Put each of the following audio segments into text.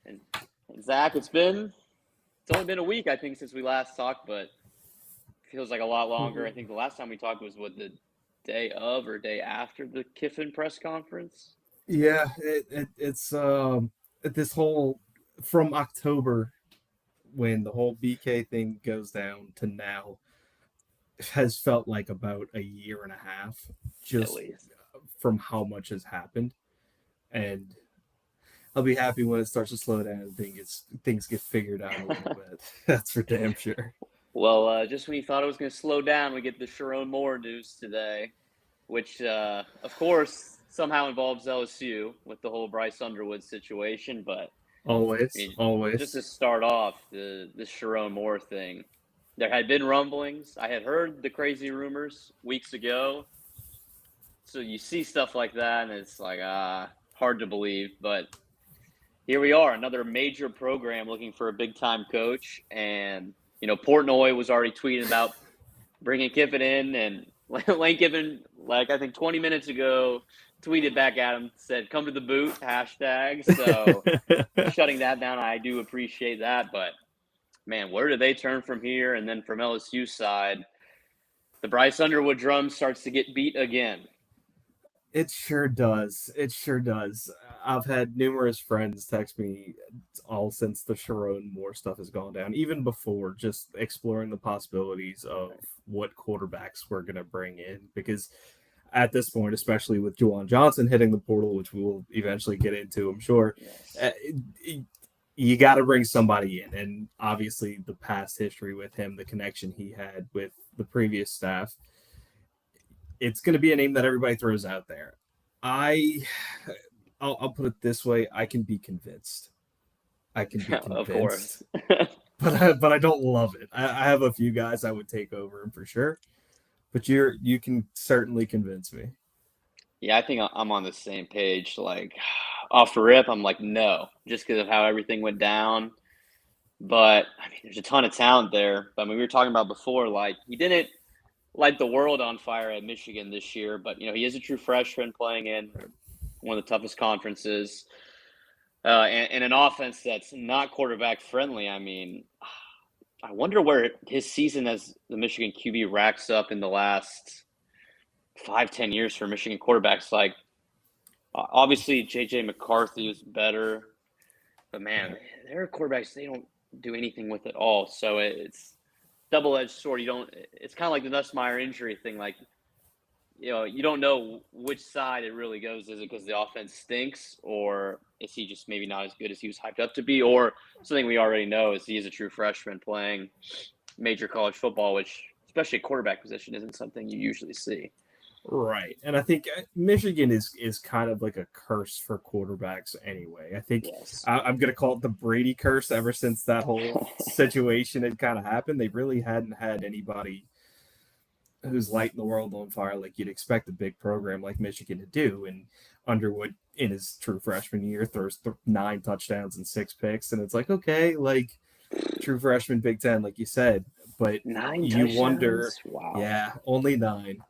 And Zach, it's only been a week, I think, since we last talked, but it feels like a lot longer. I think the last time we talked was the day of or day after the Kiffin press conference. Yeah, it's this whole from October when the whole BK thing goes down to now has felt like about a year and a half, At just least. from how much has happened. And I'll be happy when it starts to slow down and things get figured out a little bit. That's for damn sure. Well, just when you thought it was going to slow down, we get the Sharon Moore news today, which, of course, somehow involves LSU with the whole Bryce Underwood situation. But I Always, mean, just always. to start off, the Sharon Moore thing, there had been rumblings. I had heard the crazy rumors weeks ago. So you see stuff like that, and it's like, hard to believe. But here we are, another major program looking for a big-time coach. And, Portnoy was already tweeting about bringing Kiffin in, and Lane Kiffin, I think 20 minutes ago, tweeted back at him, said, "Come to the boot," hashtag. So shutting that down, I do appreciate that. But, man, where do they turn from here? And then from LSU side, the Bryce Underwood drum starts to get beat again. It sure does. It sure does. I've had numerous friends text me all since the Sharon Moore stuff has gone down, even before, just exploring the possibilities of what quarterbacks we're going to bring in. Because at this point, especially with Juwan Johnson hitting the portal, which we will eventually get into, I'm sure, Yes. you got to bring somebody in. And obviously, the past history with him, the connection he had with the previous staff, it's going to be a name that everybody throws out there. I'll put it this way: I can be convinced. I can be Of convinced, course. but I don't love it. I have a few guys I would take over him for sure, but you can certainly convince me. Yeah, I think I'm on the same page. Like, off the rip, I'm like, no, just because of how everything went down. But, I mean, there's a ton of talent there. But, I mean, we were talking about before, like, he didn't light the world on fire at Michigan this year. But, he is a true freshman playing in one of the toughest conferences. And an offense that's not quarterback friendly. I mean, I wonder where his season as the Michigan QB racks up in the last 5-10 years for Michigan quarterbacks. Like, obviously, J.J. McCarthy is better, but man, Right. there are quarterbacks they don't do anything with at all. So it's double-edged sword. It's kind of like the Nussmeier injury thing. Like, you don't know which side it really goes. Is it because the offense stinks, or is he just maybe not as good as he was hyped up to be, or something we already know is he is a true freshman playing major college football, which, especially quarterback position, isn't something you usually see. Right. And I think Michigan is kind of like a curse for quarterbacks anyway. I think Yes. I'm going to call it the Brady curse ever since that whole situation had kind of happened. They really hadn't had anybody who's lighting the world on fire like you'd expect a big program like Michigan to do. And Underwood, in his true freshman year, throws 9 touchdowns and 6 picks. And it's like, okay, like true freshman Big Ten, like you said. But 9 you wonder, touchdowns? Wow. yeah, only 9.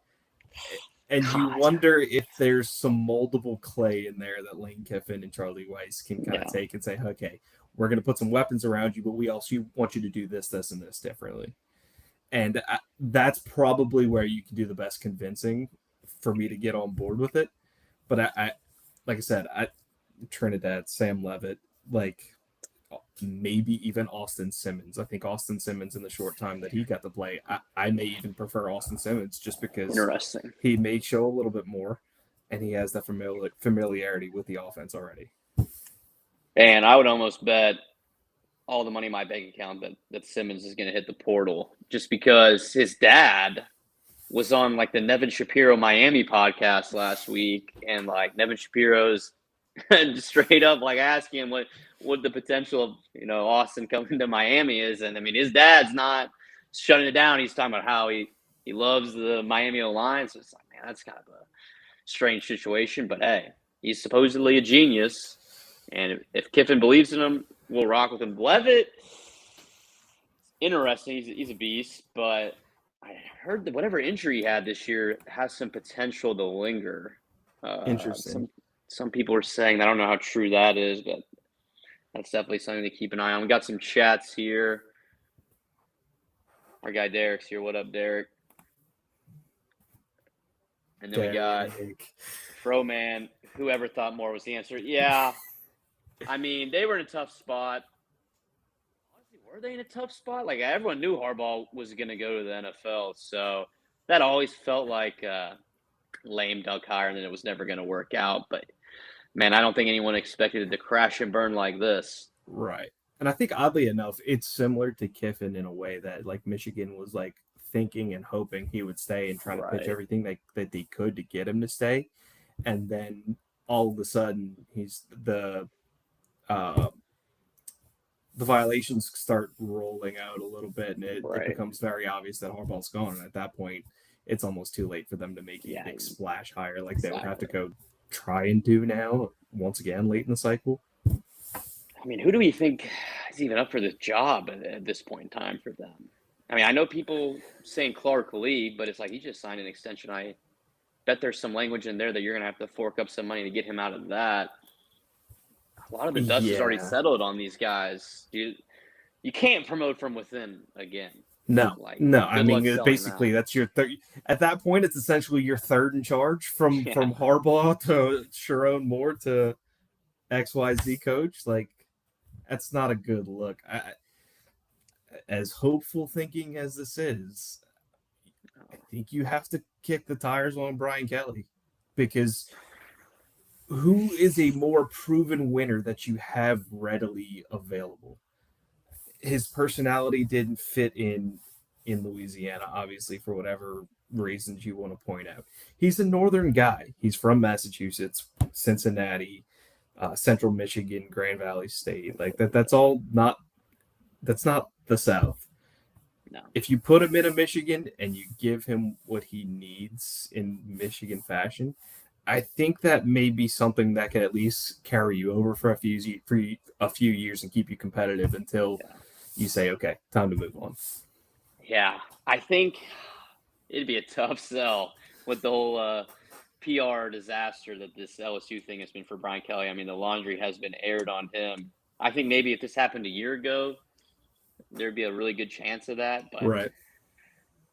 And you God. wonder if there's some moldable clay in there that Lane Kiffin and Charlie Weiss can kind of Yeah. take and say, okay, we're going to put some weapons around you, but we also want you to do this, this, and this differently. And that's probably where you can do the best convincing for me to get on board with it. But I like I said, Trinidad, Sam Levitt, like maybe even Austin Simmons. I think Austin Simmons, in the short time that he got to play, I may even prefer Austin Simmons just because Interesting. he may show a little bit more and he has that familiarity with the offense already. And I would almost bet all the money in my bank account that Simmons is going to hit the portal just because his dad was on like the Nevin Shapiro Miami podcast last week, and like Nevin Shapiro's straight up like asking him what the potential of Austin coming to Miami is. And I mean, his dad's not shutting it down. He's talking about how he loves the Miami Alliance. So it's like, man, that's kind of a strange situation, but hey, he's supposedly a genius, and if Kiffin believes in him, we'll rock with him. Levitt, interesting. He's a beast, but I heard that whatever injury he had this year has some potential to linger. Interesting. Some people are saying, I don't know how true that is, but That's definitely something to keep an eye on. We got some chats here. Our guy Derek's here. What up, Derek? And then we got Derek. Froman. Whoever thought more was the answer. Yeah. I mean, they were in a tough spot. Honestly, were they in a tough spot? Like, everyone knew Harbaugh was going to go to the NFL. So that always felt like lame duck hire, and then it was never going to work out. But, man, I don't think anyone expected it to crash and burn like this. Right. And I think oddly enough, it's similar to Kiffin in a way that like Michigan was like thinking and hoping he would stay and trying to pitch Right. everything that they could to get him to stay. And then all of a sudden he's uh the violations start rolling out a little bit and it Right. becomes very obvious that Harbaugh's gone. And at that point, it's almost too late for them to make a Yeah, big splash hire like they would have to exactly. go try and do now once again late in the cycle. I mean, who do we think is even up for this job at this point in time for them? I mean, I know people saying Clark Lee, but it's like he just signed an extension. I bet there's some language in there that you're going to have to fork up some money to get him out of that. A lot of the dust has already Yeah. settled on these guys. You can't promote from within again. No, Like, no. I good luck mean, selling basically, that. that's your third. At that point, it's essentially your third in charge from Yeah, Harbaugh to Sharon Moore to XYZ coach. Like, that's not a good look. As hopeful thinking as this is, I think you have to kick the tires on Brian Kelly because who is a more proven winner that you have readily available? His personality didn't fit in Louisiana, obviously, for whatever reasons you want to point out. He's a northern guy. He's from Massachusetts, Cincinnati, Central Michigan, Grand Valley State. Like that. That's not the South. no. If you put him in a Michigan and you give him what he needs in Michigan fashion, I think that may be something that can at least carry you over for a few years and keep you competitive until Yeah. you say, okay, time to move on. Yeah. I think it'd be a tough sell with the whole PR disaster that this LSU thing has been for Brian Kelly. I mean, the laundry has been aired on him. I think maybe if this happened a year ago, there'd be a really good chance of that. But Right.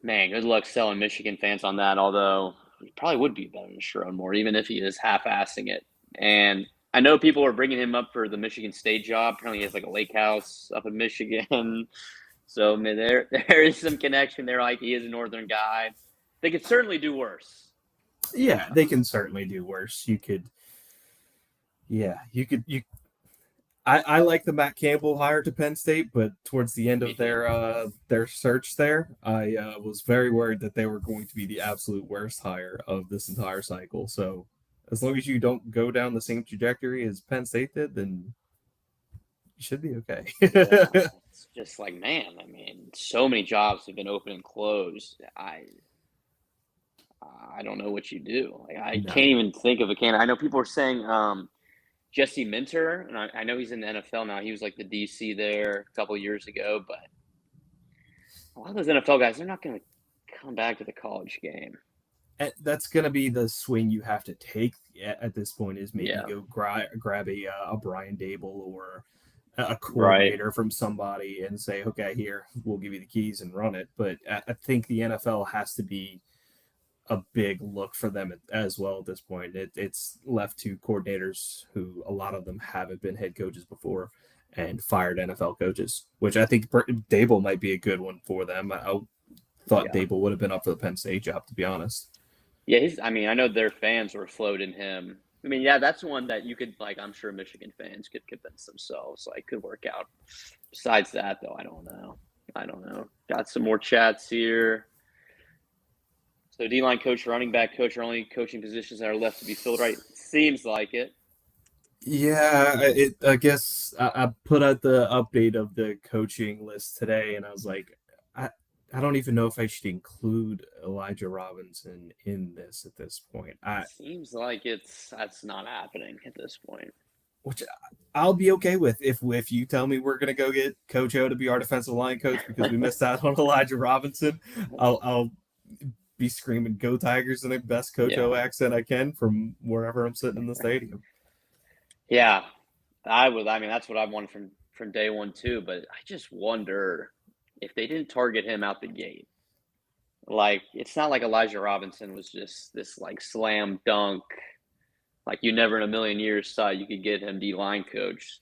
man, good luck selling Michigan fans on that. Although he probably would be better than Sharon Moore, even if he is half-assing it. And I know people are bringing him up for the Michigan State job. Apparently, he has like a lake house up in Michigan. So I mean, there is some connection there. Like he is a northern guy. They could certainly do worse. Yeah, they can certainly do worse. You I like the Matt Campbell hire to Penn State, but towards the end Me of too. their search there, I was very worried that they were going to be the absolute worst hire of this entire cycle. So as long as you don't go down the same trajectory as Penn State did, then you should be okay. Yeah, it's just like man. I mean, so many jobs have been open and closed. I don't know what you do. Like, I No. can't even think of a candidate. I know people are saying Jesse Minter, and I know he's in the NFL now. He was like the DC there a couple of years ago, but a lot of those NFL guys, they're not going to come back to the college game. That's going to be the swing you have to take at this point is maybe Yeah, go grab a Brian Dable or a right. coordinator from somebody and say, okay, here, we'll give you the keys and run it. But I think the NFL has to be a big look for them as well at this point. It's left to coordinators who a lot of them haven't been head coaches before and fired NFL coaches, which I think Dable might be a good one for them. I thought Yeah. Dable would have been up for the Penn State job, to be honest. Yeah, I mean, I know their fans were floating him. I mean, yeah, that's one that you could like. I'm sure Michigan fans could convince themselves like could work out. Besides that, though, I don't know. I don't know. Got some more chats here. So D-line coach, running back coach are only coaching positions that are left to be filled. Right? Seems like it. Yeah, I guess I put out the update of the coaching list today, and I was like, I, I don't even know if I should include Elijah Robinson in this at this point. Seems like that's not happening at this point. Which I'll be okay with if you tell me we're gonna go get Coach O to be our defensive line coach because we missed out on Elijah Robinson. I'll be screaming "Go Tigers" in the best Coach Yeah, O accent I can from wherever I'm sitting in the stadium. yeah. I mean, that's what I've wanted from day one too. But I just wonder if they didn't target him out the gate. Like, it's not like Elijah Robinson was just this like slam dunk. Like, you never in a million years thought you could get him D line coach.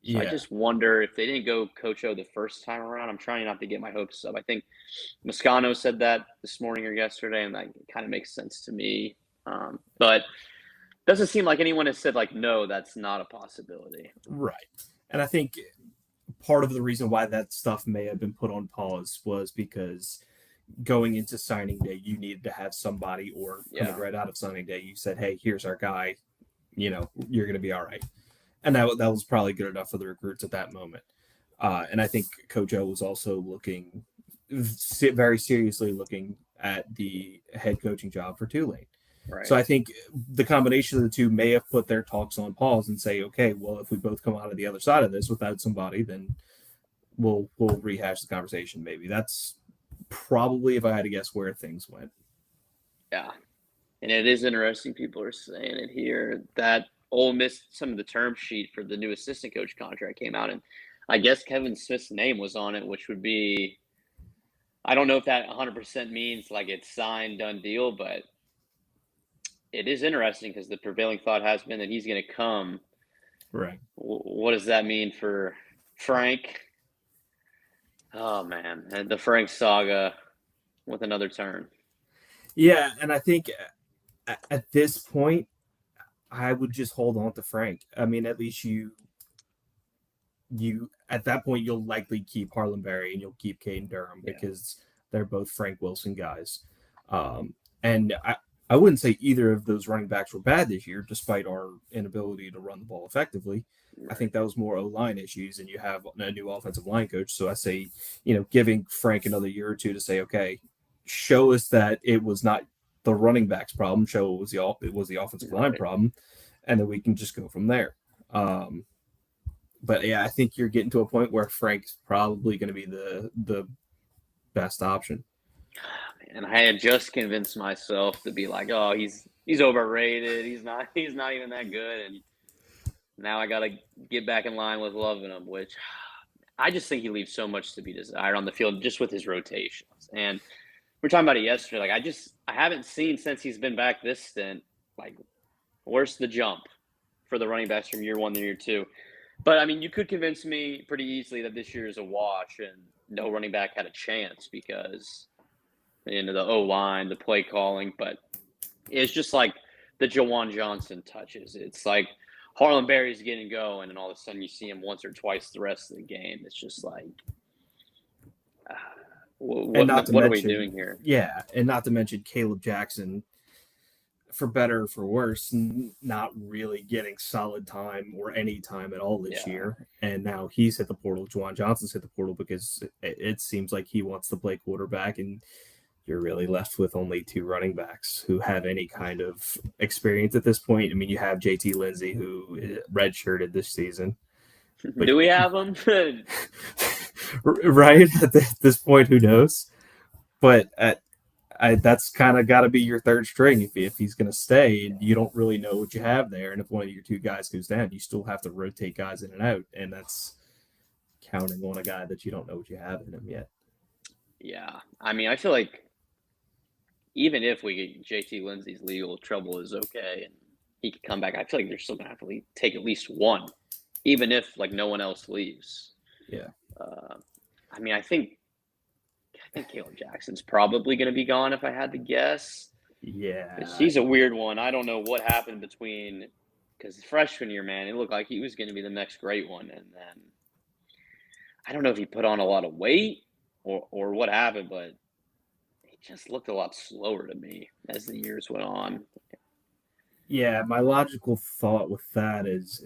So I Yeah, just wonder if they didn't go Coach O the first time around. I'm trying not to get my hopes up. I think Moscano said that this morning or yesterday, and that kind of makes sense to me. But doesn't seem like anyone has said like, no, that's not a possibility. right. And I think part of the reason why that stuff may have been put on pause was because going into signing day, you needed to have somebody, or coming Yeah, right out of signing day, you said, "Hey, here's our guy. You're going to be all right." And that was probably good enough for the recruits at that moment. And I think Coach O was also looking very seriously looking at the head coaching job for Tulane. So right. I think the combination of the two may have put their talks on pause and say, okay, well, if we both come out of the other side of this without somebody, then we'll rehash the conversation. Maybe that's probably, if I had to guess, where things went. Yeah, and it is interesting. People are saying it here that Ole Miss, some of the term sheet for the new assistant coach contract came out, and I guess Kevin Smith's name was on it, which would be, I don't know if that 100% means like it's signed, done deal, but it is interesting because the prevailing thought has been that he's going to come. Right. What does that mean for Frank? Oh man, and the Frank saga with another turn. Yeah, and I think at this point, I would just hold on to Frank. I mean, at least you at that point you'll likely keep Harlan Berry and you'll keep Caden Durham Yeah, because they're both Frank Wilson guys. And I wouldn't say either of those running backs were bad this year, despite our inability to run the ball effectively. I right. think that was more O line issues, and you have a new offensive line coach. So I say, giving Frank another year or two to say, okay, show us that it was not the running backs problem, show it was the offensive line Right. problem, and then we can just go from there. But yeah, I think you're getting to a point where Frank's probably going to be the best option. And I had just convinced myself to be like, oh, he's overrated. He's not even that good. And now I got to get back in line with loving him, which I just think he leaves so much to be desired on the field just with his rotations. And we are talking about it yesterday. Like, I haven't seen since he's been back this stint, like, where's the jump for the running backs from year one to year two? But I mean, you could convince me pretty easily that this year is a wash and no running back had a chance because the O line, the play calling, but it's just like the Jawan Johnson touches. It's like Harlan Berry's getting going, and all of a sudden you see him once or twice the rest of the game. It's just like, uh, And not to what are we mention, doing here? yeah, and not to mention Caleb Jackson, for better or for worse, not really getting solid time or any time at all this Yeah, year. And now he's hit the portal. Juwan Johnson's hit the portal because it seems like he wants to play quarterback, and you're really left with only two running backs who have any kind of experience at this point. I mean, you have JT Lindsay, who redshirted this season, but do we have him? right at this point, who knows? But that's kind of got to be your third string if he's going to stay, and you don't really know what you have there. And if one of your two guys goes down, you still have to rotate guys in and out, and that's counting on a guy that you don't know what you have in him yet. Yeah, I mean, I feel like even if we get JT Lindsay's legal trouble is okay and he could come back, I feel like they're still gonna have to take at least one, even if like no one else leaves. Yeah. Uh, I mean, I think Caleb Jackson's probably going to be gone if I had to guess. Yeah. He's a weird one. I don't know what happened between because freshman year, man, it looked like he was going to be the next great one, and then I don't know if he put on a lot of weight or what happened, but he just looked a lot slower to me as the years went on. Yeah. My logical thought with that is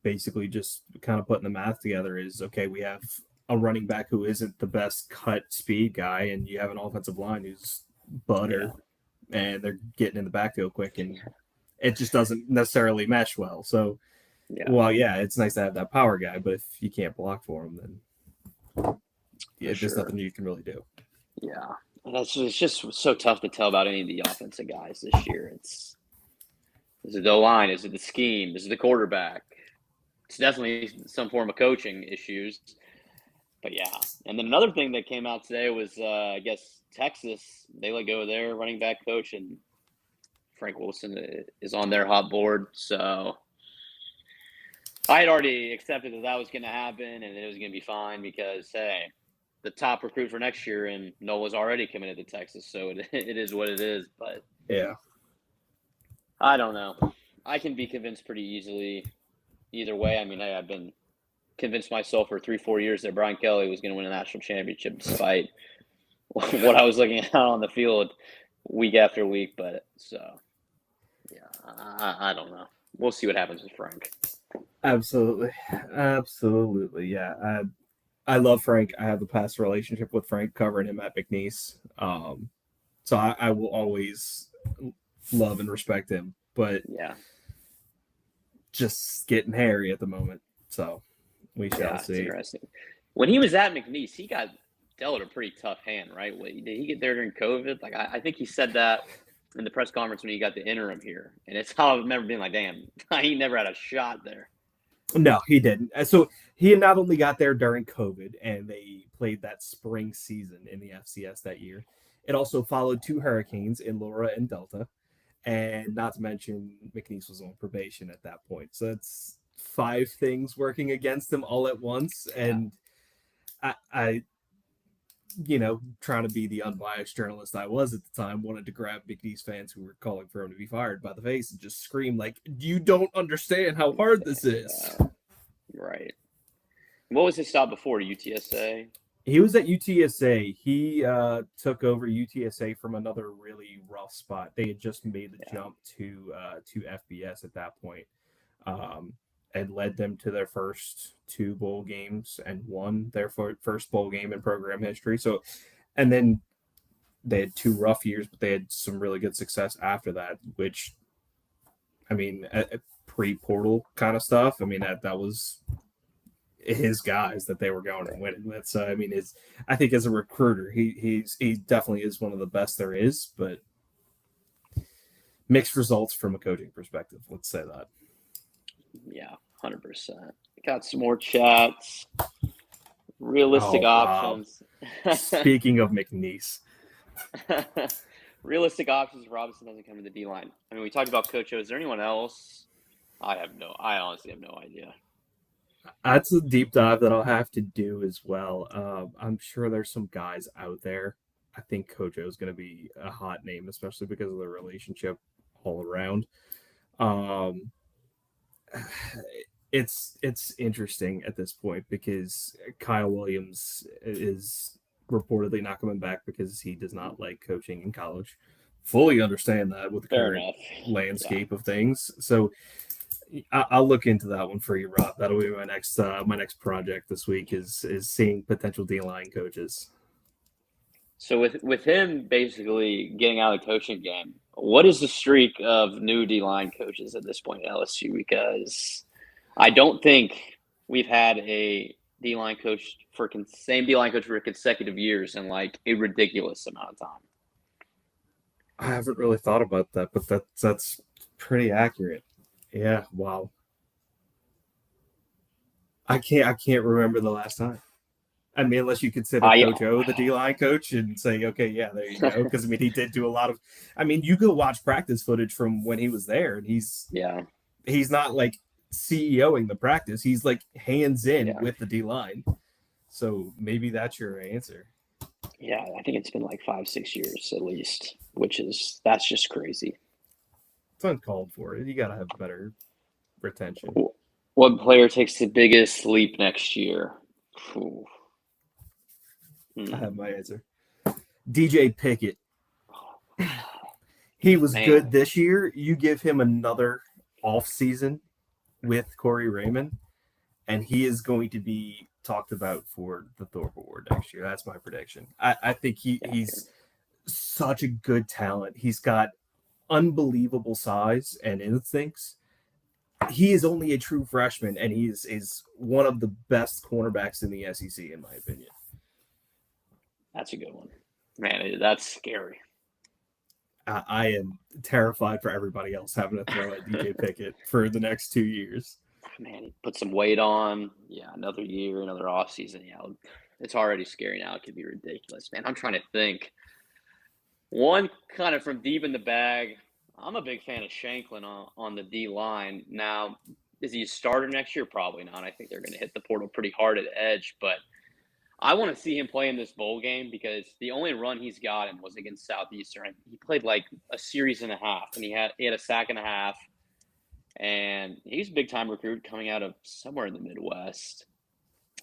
basically just kind of putting the math together is okay, we have a running back who isn't the best cut speed guy, and you have an offensive line who's butter, Yeah, and they're getting in the backfield quick, and it just doesn't necessarily mesh well. So, yeah, well, yeah, it's nice to have that power guy, but if you can't block for him, then for yeah, there's sure. nothing you can really do. Yeah, and it's just so tough to tell about any of the offensive guys this year. Is it the line? Is it the scheme? Is it the quarterback? it's definitely some form of coaching issues. But yeah, and then another thing that came out today was I guess Texas, they let go of their running back coach, and Frank Wilson is on their hot board. So I had already accepted that was going to happen and it was going to be fine because hey, the top recruit for next year and Nola's already committed to Texas, so it is what it is. But Yeah. I don't know. I can be convinced pretty easily either way. I mean, I've been convinced myself for 3-4 years that Brian Kelly was going to win a national championship despite what I was looking at on the field week after week. But so, yeah, I don't know. We'll see what happens with Frank. Absolutely. Absolutely. Yeah. I love Frank. I have a past relationship with Frank covering him at McNeese. So I will always love and respect him, but Yeah. just getting hairy at the moment. So we shall It's see. interesting. When he was at McNeese, he got dealt a pretty tough hand, right? Did he get there during COVID? Like, I think he said that in the press conference when he got the interim here. And it's how I remember being like, damn, he never had a shot there. No, he didn't. So he not only got there during COVID and they played that spring season in the FCS that year, it also followed 2 hurricanes in Laura and Delta. And not to mention, McNeese was on probation at that point. So that's 5 things working against him all at once. And I trying to be the unbiased journalist I was at the time, wanted to grab McNeese fans who were calling for him to be fired by the face and just scream like, "You don't understand how hard this is." Right. What was his stop before UTSA? He was at UTSA. He took over UTSA from another really rough spot. They had just made the jump to FBS at that point, and led them to their first 2 bowl games and won their first bowl game in program history. So, and then they had 2 rough years, but they had some really good success after that. Which, I mean, pre-portal kind of stuff. I mean that was his guys that they were going and winning with. So I mean, I think as a recruiter, he definitely is one of the best there is, but mixed results from a coaching perspective. Let's say that. Yeah, 100%. Got some more chats. Realistic options. Speaking of McNeese. Realistic options. Robinson doesn't come to the D line. I mean, we talked about Coach O. Is there anyone else? I honestly have no idea. That's a deep dive that I'll have to do as well. I'm sure there's some guys out there. I think Coach O is going to be a hot name, especially because of the relationship all around. It's interesting at this point because Kyle Williams is reportedly not coming back because he does not like coaching in college. Fully understand that with the current landscape of things. So I'll look into that one for you, Rob. That'll be my next project this week is seeing potential D-line coaches. So with him basically getting out of the coaching game, what is the streak of new D-line coaches at this point at LSU? Because I don't think we've had a D-line coach same D-line coach for consecutive years in like a ridiculous amount of time. I haven't really thought about that, but that's pretty accurate. Yeah, wow. I can't remember the last time. I mean, unless you consider Coach O the D-line coach and say, okay, yeah, there you go. Because I mean, he did do a lot of. I mean, you go watch practice footage from when he was there, and he's not like CEOing the practice. He's like hands in with the D-line. So maybe that's your answer. Yeah, I think it's been like 5-6 years at least, that's just crazy. It's uncalled for. You got to have better retention. What player takes the biggest leap next year? I have my answer. DJ Pickett. He was good this year. You give him another off season with Corey Raymond, and he is going to be talked about for the Thorpe Award next year. That's my prediction. I think he's such a good talent. He's got unbelievable size and instincts. He is only a true freshman, and he is one of the best cornerbacks in the SEC, in my opinion. That's a good one. Man, that's scary. I am terrified for everybody else having to throw at DJ Pickett for the next 2 years. Man, he put some weight on. Yeah, another year, another offseason. Yeah, it's already scary now. It could be ridiculous, man. I'm trying to think. One kind of from deep in the bag. I'm a big fan of Shanklin on the D line. Now, is he a starter next year? Probably not. I think they're going to hit the portal pretty hard at edge, but I want to see him play in this bowl game because the only run he's gotten was against Southeastern. He played like a series and a half, and he had a sack and a half, and he's a big time recruit coming out of somewhere in the Midwest.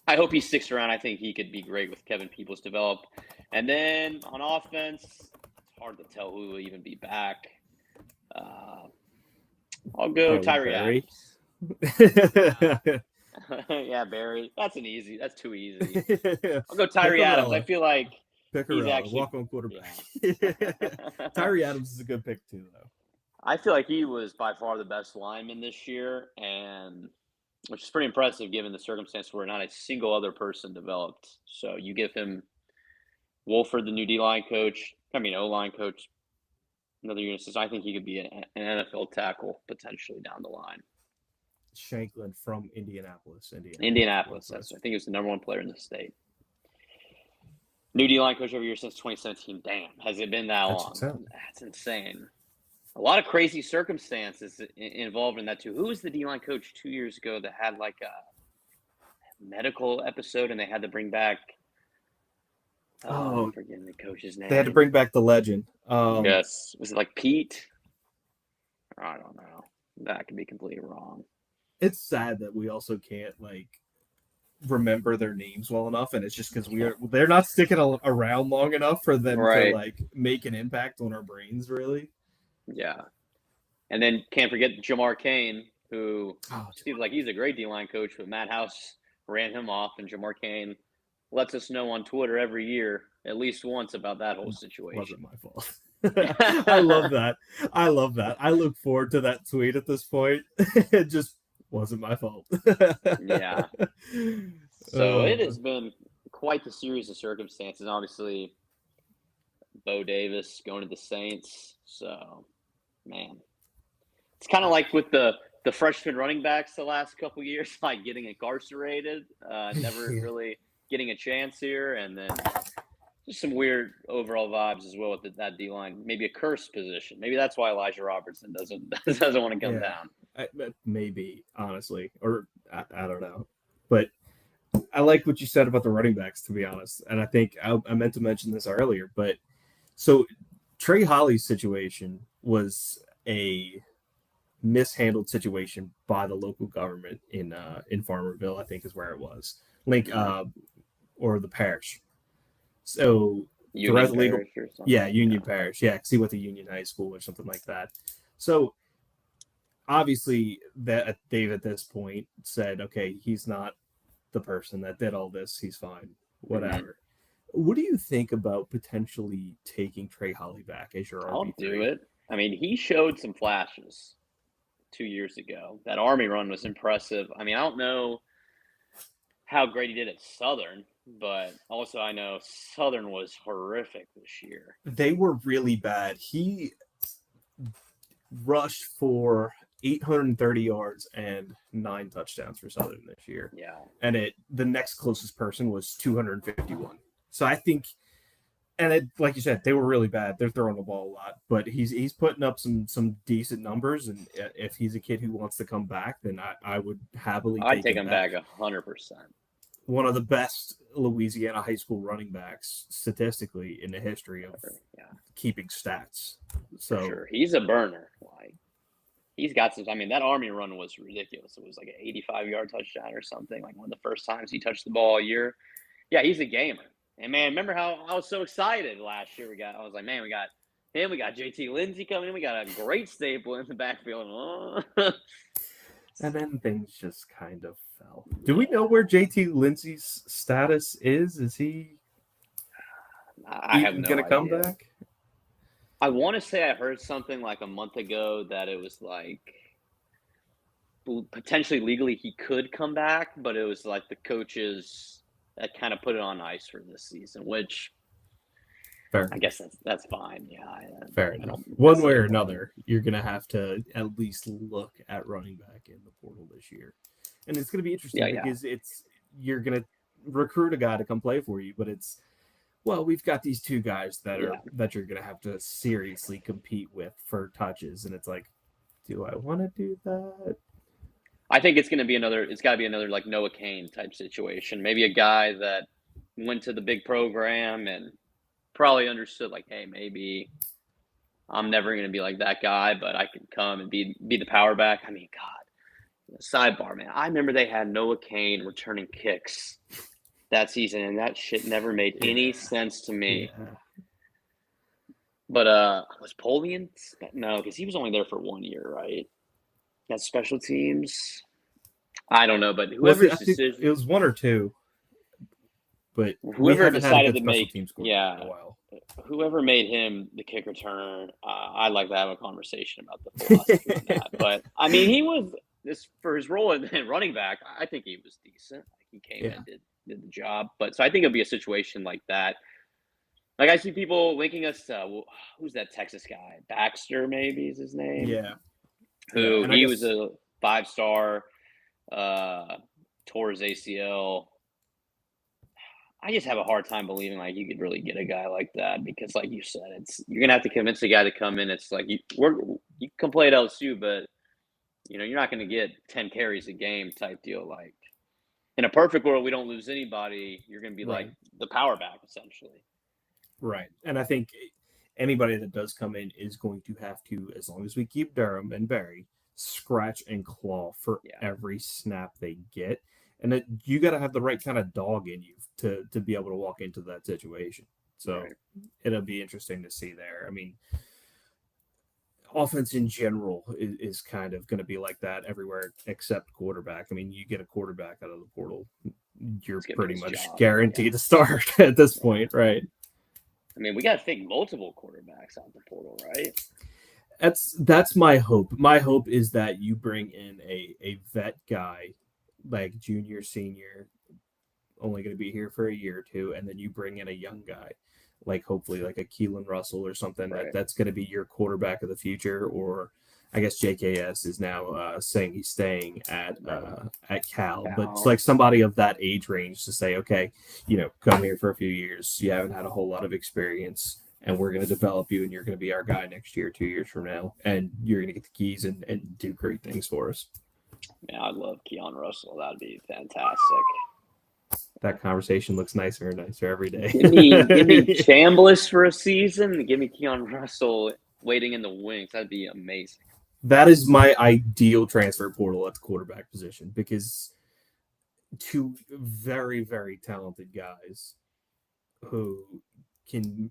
I hope he sticks around. I think he could be great with Kevin Peoples develop. And then on offense, it's hard to tell who will even be back. I'll go Probably Tyree Barry. Adams. Yeah, Barry. That's too easy. I'll go Tyree Adams. I feel like he's Piccarella, actually, walk-on quarterback. yeah. Tyree Adams is a good pick too, though. I feel like he was by far the best lineman this year, and which is pretty impressive given the circumstance where not a single other person developed. So you give him Wolford, the new O-line coach, another year. So I think he could be an NFL tackle potentially down the line. Shanklin from Indianapolis. Indianapolis. I think he was the number one player in the state. New D-line coach every year since 2017. Damn, has it been that long? That's insane. A lot of crazy circumstances involved in that too. Who was the D-line coach 2 years ago that had like a medical episode and they had to bring back? I'm forgetting the coach's name. They had to bring back the legend. Yes, was it like Pete? I don't know. That could be completely wrong. It's sad that we also can't like remember their names well enough, and it's just because they're not sticking around long enough for them to like make an impact on our brains, really. Yeah, and then can't forget Jamar Cain, who seems like he's a great D-line coach, but Matt House ran him off, and Jamar Cain lets us know on Twitter every year, at least once, about that whole situation. Wasn't my fault. I love that. I look forward to that tweet at this point. It just wasn't my fault. Yeah. So it has been quite the series of circumstances. Obviously, Bo Davis going to the Saints. So, man, it's kind of like with the freshman running backs the last couple of years, like getting incarcerated, never really getting a chance here, and then just some weird overall vibes as well with that D line. Maybe a cursed position. Maybe that's why Elijah Robertson doesn't want to come down. Maybe, honestly, or I don't know, but I like what you said about the running backs, to be honest. And I think I meant to mention this earlier, but so Trey Holly's situation was a mishandled situation by the local government in Farmerville, I think is where it was. Or the parish. So Union Parish. Yeah, because he went to Union High School or something like that. So obviously that Dave at this point said, okay, he's not the person that did all this. He's fine. Whatever. Mm-hmm. What do you think about potentially taking Trey Holly back as your RB3? I'll do it. I mean, he showed some flashes 2 years ago. That Army run was impressive. I mean, I don't know how great he did at Southern, but also I know Southern was horrific this year. They were really bad. He rushed for 830 yards and 9 touchdowns for Southern this year. Yeah. And the next closest person was 251. So I think, and like you said, they were really bad. They're throwing the ball a lot, but he's putting up some decent numbers. And if he's a kid who wants to come back, then I would happily take him back 100%. One of the best Louisiana high school running backs statistically in the history of keeping stats. So for sure. He's a burner. Like he's got some. I mean, that Army run was ridiculous. It was like an 85-yard touchdown or something. Like one of the first times he touched the ball all year. Yeah, he's a gamer. And man, remember how I was so excited last year? I was like, man, we got him. We got JT Lindsay coming in. We got a great staple in the backfield. And then things just kind of fell. Do we know where JT Lindsay's status is? Is he going to come back? I want to say I heard something like a month ago that it was like potentially legally he could come back, but it was like the coaches that kind of put it on ice for this season, which Fair. I guess that's fine. Yeah, Fair I enough. don't One way or necessarily blame him. another, you're going to have to at least look at running back in the portal this year. And it's going to be Yeah, interesting yeah, because you're going to recruit a guy to come play for you, but we've got these two guys yeah. that you're going to have to seriously compete with for touches. And it's like, do I want to do that? I think it's got to be another like Noah Kane type situation. Maybe a guy that went to the big program and probably understood like, hey, maybe I'm never going to be like that guy, but I can come and be the power back. I mean, God, sidebar, man. I remember they had Noah Kane returning kicks that season, and that shit never made any sense to me. Yeah. But was Polian? No, because he was only there for 1 year, right? That's special teams. I don't know, but Was it? I whoever's think it decision, was one or two, but we whoever haven't had a decided good to special make, teams coordinator in yeah, a while. whoever made him the kick returner, I'd like to have a conversation about the philosophy on that. But I mean, he was this for his role in running back. I think he was decent. He came in Yeah. and did the job. But so I think it'll be a situation like that. Like I see people linking us to who's that Texas guy? Baxter, maybe is his name. Yeah. Yeah. Who And I he was guess a 5-star, tore his ACL. I just have a hard time believing like you could really get a guy like that because, like you said, you're gonna have to convince a guy to come in. It's like you can play at LSU, but you're not gonna get 10 carries a game type deal. Like in a perfect world, we don't lose anybody. You're gonna be like right. the power back essentially. Right. And I think anybody that does come in is going to have to, as long as we keep Durham and Barry, scratch and claw for Yeah, every snap they get. And you got to have the right kind of dog in you to be able to walk into that situation. So right. it'll be interesting to see there. I mean, offense in general is kind of going to be like that everywhere except quarterback. I mean, you get a quarterback out of the portal, you're It's gonna be pretty his much job. Yeah, guaranteed to start at this yeah. point, right? I mean, we got to think multiple quarterbacks out the portal, right? That's my hope. My hope is that you bring in a vet guy, like junior, senior, only going to be here for a year or two, and then you bring in a young guy, like hopefully like a Keelan Russell or something Right. that's going to be your quarterback of the future. Or I guess JKS is now saying he's staying at Cal, but it's Cal. like somebody of that age range to say, okay, come here for a few years. You haven't had a whole lot of experience. And we're going to develop you, and you're going to be our guy next year, 2 years from now, and you're going to get the keys and do great things for us. Yeah, I'd love Keon Russell. That'd be fantastic. That conversation looks nicer and nicer every day. Give me Chambliss for a season. Give me Keon Russell waiting in the wings. That'd be amazing. That is my ideal transfer portal at the quarterback position because two very, very talented guys who can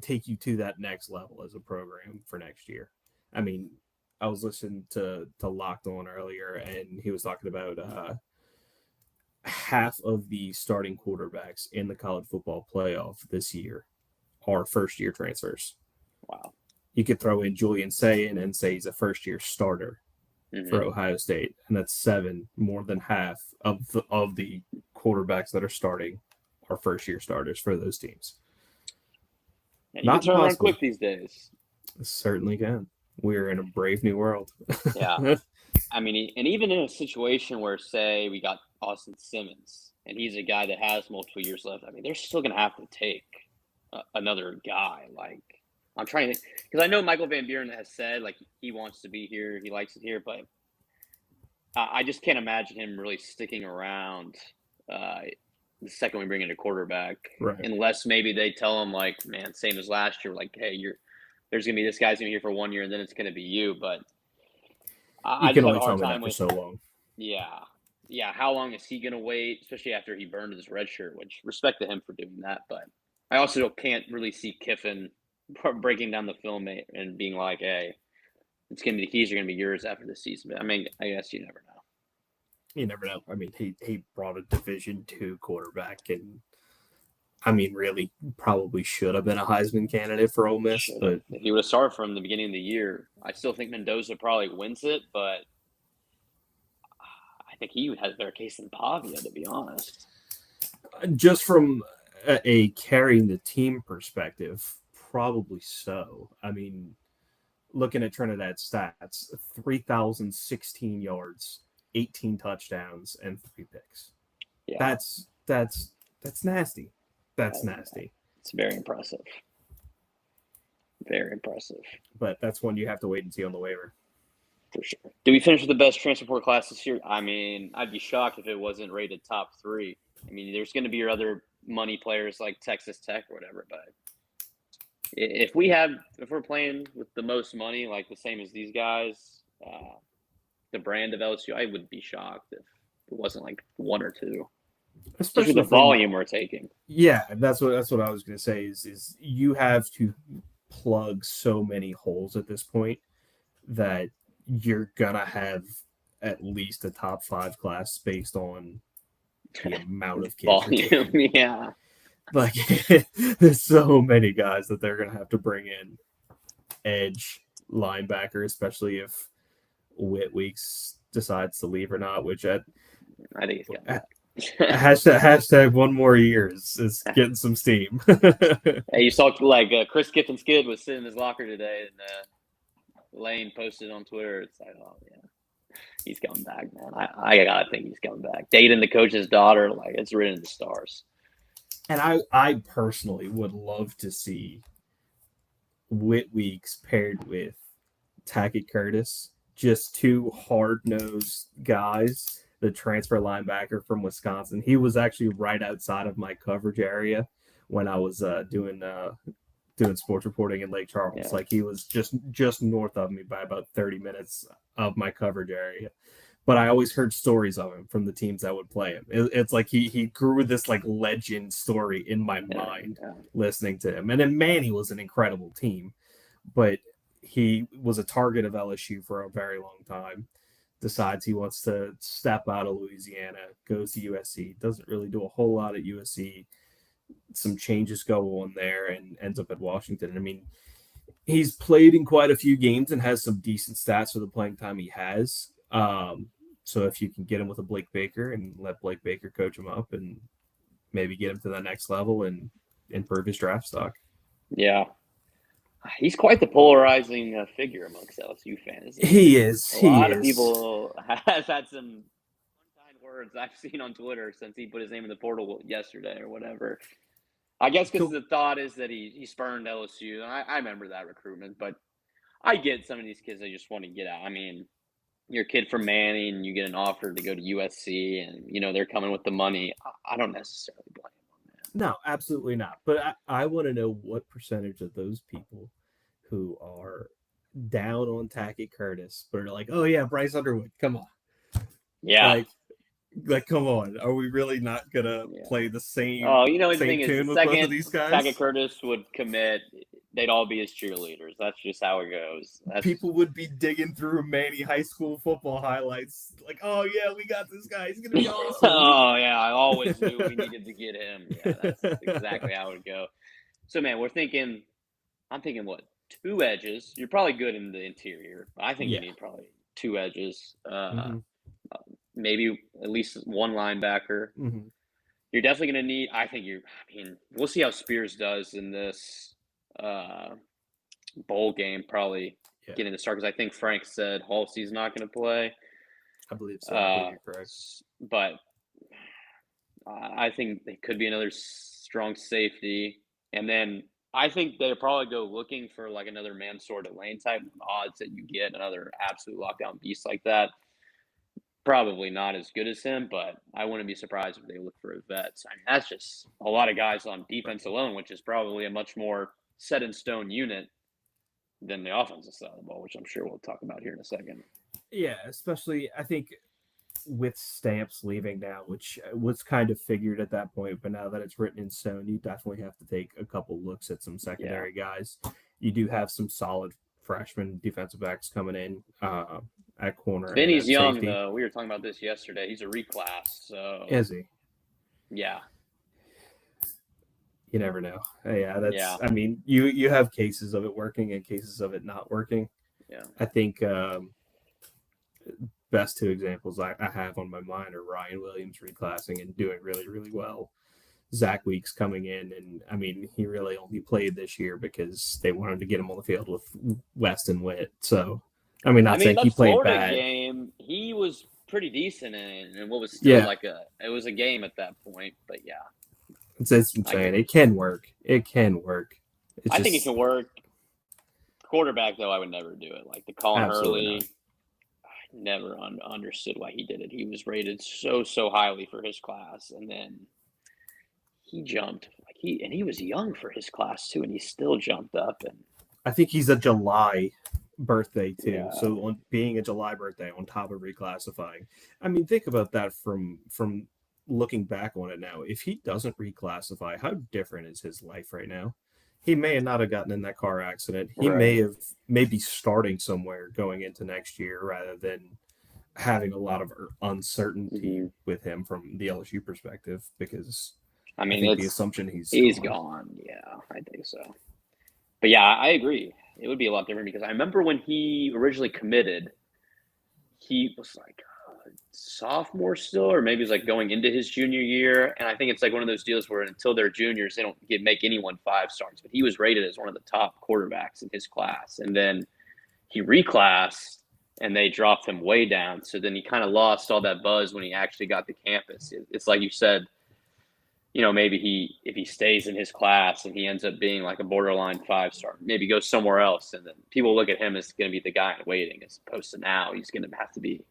take you to that next level as a program for next year. I mean, I was listening to Locked On earlier, and he was talking about half of the starting quarterbacks in the college football playoff this year are first year transfers. Wow. You could throw in Julian Sayin and say he's a first year starter for Mm-hmm. Ohio State, and that's seven, more than half of the quarterbacks that are starting are first year starters for those teams. Yeah, you can Not turn around impossible. quick these days. Certainly can. We're in a brave new world. Yeah. I mean, and even in a situation where, say, we got Austin Simmons, and he's a guy that has multiple years left, I mean, they're still going to have to take another guy. Like, I'm trying to, because I know Michael Van Buren has said, like, he wants to be here, he likes it here, but I just can't imagine him really sticking around the second we bring in a quarterback, Right. unless maybe they tell him, like, man, same as last year, like, hey, there's going to be this guy's going to be here for 1 year, and then it's going to be you, but You I can just have only a tell hard me time that for with, so long. yeah. Yeah, how long is he going to wait, especially after he burned his red shirt, which respect to him for doing that. But I also can't really see Kiffin breaking down the film and being like, hey, it's going to be the keys are going to be yours after the season. But I mean, I guess you never know. You never know. I mean, he brought a Division II quarterback, and I mean, really, probably should have been a Heisman candidate for Ole Miss, Should have. but If he would have started from the beginning of the year, I still think Mendoza probably wins it, but I think he has a better case than Pavia, to be honest. just from a carrying the team perspective, probably so. I mean, looking at Trinidad's stats, 3,016 yards, 18 touchdowns, and 3 picks. Yeah, That's nasty. That's I- nasty. it's very impressive. Very impressive. But that's one you have to wait and see on the waiver. For sure. Did we finish with the best transfer portal class this year? I mean, I'd be shocked if it wasn't rated top 3. I mean, there's going to be your other money players like Texas Tech or whatever, but if we're playing with the most money, like the same as these guys, the brand of LSU, I would be shocked if it wasn't like 1 or 2, especially the volume we're taking. Yeah, that's what I was going to say. Is you have to plug so many holes at this point that you're gonna have at least a top 5 class based on the amount of kids volume. Yeah, like there's so many guys that they're gonna have to bring in edge linebacker, especially if Whit Weeks decides to leave or not. Which I think he's got hashtag 1 more year is getting some steam. Hey, you saw like Chris Kiffin's kid was sitting in his locker today, and Lane posted on Twitter. It's like, oh yeah, he's coming back, man. I gotta think he's coming back. Dating the coach's daughter, like it's written in the stars. And I personally would love to see Whit Weeks paired with Tackett Curtis, just 2 hard-nosed guys. The transfer linebacker from Wisconsin. He was actually right outside of my coverage area when I was doing sports reporting in Lake Charles. Yeah. Like he was just north of me by about 30 minutes of my coverage area. But I always heard stories of him from the teams that would play him. It's like he grew this like legend story in my mind listening to him. And then Manny was an incredible team, but he was a target of LSU for a very long time. Decides he wants to step out of Louisiana, goes to USC, doesn't really do a whole lot at USC. Some changes go on there and ends up at Washington. I mean, he's played in quite a few games and has some decent stats for the playing time he has. So if you can get him with a Blake Baker and let Blake Baker coach him up and maybe get him to the next level and improve his draft stock. Yeah. He's quite the polarizing figure amongst LSU fans. He is. A lot of people have had some unkind words I've seen on Twitter since he put his name in the portal yesterday or whatever. I guess because the thought is that he spurned LSU. I remember that recruitment, but I get some of these kids that just want to get out. I mean, you're a kid from Manning, you get an offer to go to USC, and, you know, they're coming with the money. I don't necessarily blame them, man. No, absolutely not. But I want to know what percentage of those people who are down on Tackett Curtis but are like, oh, yeah, Bryce Underwood, come on. Yeah. Like, come on. Are we really not going to play the same the thing tune is, with both of these guys? Tackett Curtis would commit. They'd all be his cheerleaders. That's just how it goes. People would be digging through Manny high school football highlights. Like, oh, yeah, we got this guy. He's going to be awesome. Oh, yeah, I always knew we needed to get him. Yeah, that's exactly how it would go. So, man, I'm thinking what? 2 edges. You're probably good in the interior. I think you need probably 2 edges. Maybe at least 1 linebacker. Mm-hmm. You're definitely going to need. We'll see how Spears does in this bowl game. Probably getting to start because I think Frank said Halsey's not going to play. I believe so. I believe you're correct. But I think it could be another strong safety, and then I think they'll probably go looking for like another Mansour Delane type. Odds that you get another absolute lockdown beast like that. Probably not as good as him, but I wouldn't be surprised if they look for a vet. I mean, that's just a lot of guys on defense alone, which is probably a much more set in stone unit than the offensive side of the ball, which I'm sure we'll talk about here in a second. Yeah, especially I think with Stamps leaving now, which was kind of figured at that point, but now that it's written in stone, you definitely have to take a couple looks at some secondary guys. You do have some solid freshman defensive backs coming in at corner. Vinny's young, safety. Though. We were talking about this yesterday. He's a reclass. So is he? Yeah. You never know. I mean, you have cases of it working and cases of it not working. Yeah. I think best 2 examples I have on my mind are Ryan Williams reclassing and doing really, really well. Zach Weeks coming in, and I mean, he really only played this year because they wanted to get him on the field with West and Witt. So, I mean, I not mean, saying he that played Florida bad. game, he was pretty decent in, and what was still Yeah, like it was a game at that point. But yeah, that's what I'm I get saying. what It you're saying. can work. It can work. It's I think it just can work. Quarterback though, I would never do it. Like the Colin absolutely not. Hurley, I never understood why he did it. He was rated so highly for his class, and then he jumped he was young for his class too, and he still jumped up and I think he's a July birthday too. yeah. So on being a July birthday on top of reclassifying, I mean, think about that from looking back on it now. If he doesn't reclassify, how different is his life right now? He may not have gotten in that car accident. He Right. may be starting somewhere going into next year rather than having a lot of uncertainty Hmm. with him from the LSU perspective because I I mean, think the assumption he's he's gone. gone. Yeah, I think so. But yeah, I agree. It would be a lot different because I remember when he originally committed, he was like sophomore still, or maybe he was like going into his junior year. And I think it's like one of those deals where until they're juniors, they don't make anyone 5 stars. But he was rated as one of the top quarterbacks in his class, and then he reclassed, and they dropped him way down. So then he kind of lost all that buzz when he actually got to campus. It's like you said, maybe if he stays in his class and he ends up being like a borderline 5 star, maybe goes somewhere else, and then people look at him as going to be the guy in waiting, as opposed to now he's going to have to be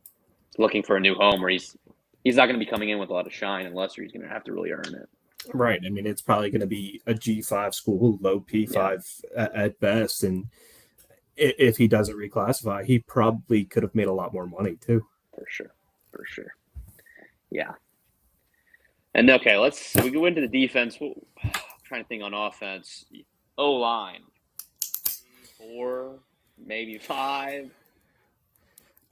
looking for a new home where he's not going to be coming in with a lot of shine unless he's going to have to really earn it. Right. I mean, it's probably going to be a G5 school, low Yeah, P5 at best. And if he doesn't reclassify, he probably could have made a lot more money too. for sure, for sure. Yeah. And okay, we go into the defense. I'm trying to think on offense. O line, 4, maybe 5.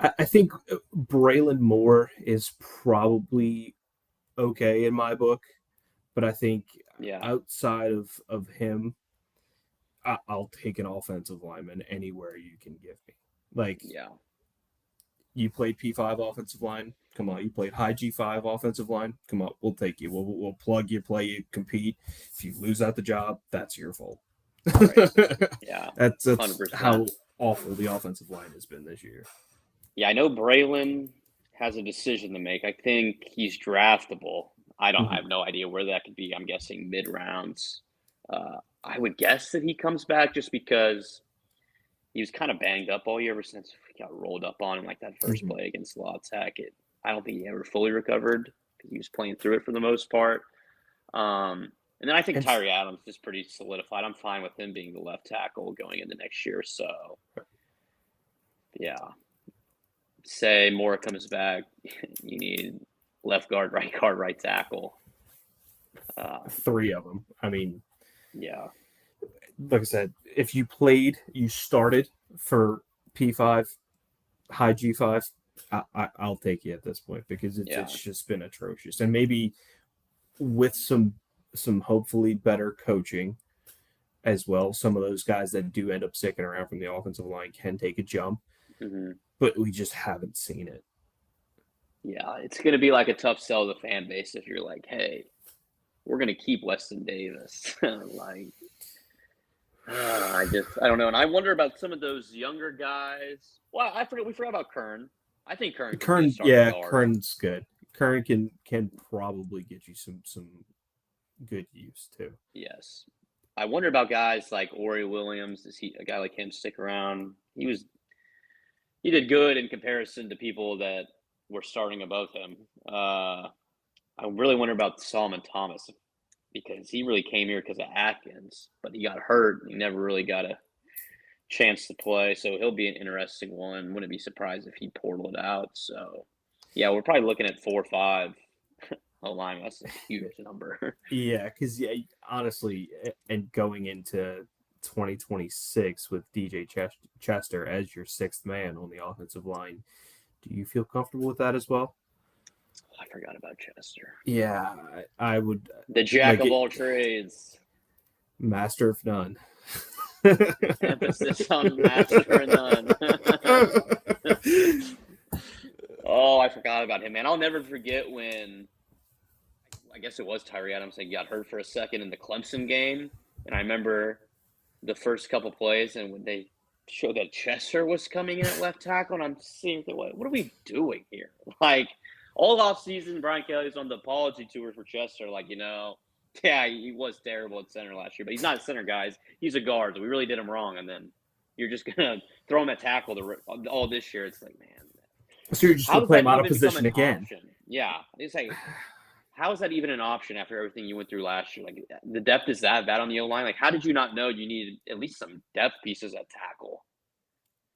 I think Braylon Moore is probably okay in my book, but I think Yeah, outside of him, I'll take an offensive lineman anywhere you can give me. Like, yeah, you played P5 offensive line. Come on, you played high G5 offensive line. Come on, we'll take you. We'll plug you, play you, compete. If you lose out the job, that's your fault. right. Yeah, that's 100%. how awful the offensive line has been this year. Yeah, I know Braylon has a decision to make. I think he's draftable. I Mm-hmm. have no idea where that could be. I'm guessing mid rounds. I would guess that he comes back just because he was kind of banged up all year ever since he got rolled up on in like that first Mm-hmm. play against La Tech. I don't think he ever fully recovered because he was playing through it for the most part. And then I think And Tyree Adams is pretty solidified. I'm fine with him being the left tackle going into next year. So yeah, say Moore comes back, you need left guard, right tackle. three of them. I mean, Yeah, like I said, if you started for P5, high G5, I'll take you at this point because yeah. it's just been atrocious. And maybe with some hopefully better coaching as well, some of those guys that do end up sticking around from the offensive line can take a jump, Hmm. but we just haven't seen it. Yeah, it's going to be like a tough sell to the fan base if you're like, hey, we're going to keep Weston Davis. Like, I don't know. And I wonder about some of those younger guys. Well, we forgot about Kern. I think Kern could be a starting guard. Kern's good. Kern can probably get you some good use too. Yes. I wonder about guys like Ori Williams. Does a guy like him stick around? He did good in comparison to people that were starting above him. I really wonder about Solomon Thomas because he really came here because of Atkins, but he got hurt. He never really got a chance to play, so he'll be an interesting one. Wouldn't be surprised if he portaled out. So, yeah, we're probably looking at 4 or 5 line. That's a huge number. Yeah, because honestly, and going into 2026 with DJ Chester as your sixth man on the offensive line, do you feel comfortable with that as well? I forgot about Chester. Yeah, I would The jack like of it, all trades. master of none. Emphasis on master and none. Oh, I forgot about him, man. I'll never forget when I guess it was Tyree Adams that got hurt for a second in the Clemson game, and I remember the first couple plays, and when they showed that Chester was coming in at left tackle, and I'm seeing, what are we doing here? Like, all offseason, Brian Kelly's on the apology tour for Chester. Like, yeah, he was terrible at center last year, but he's not a center, guys. He's a guard. So we really did him wrong, and then you're just gonna throw him at tackle all this year. It's like, man, So you're just how going to does play that him out of even become position an again. option? Yeah, it's like, how is that even an option after everything you went through last year? Like, the depth is that bad on the O-line? Like, how did you not know you needed at least some depth pieces at tackle?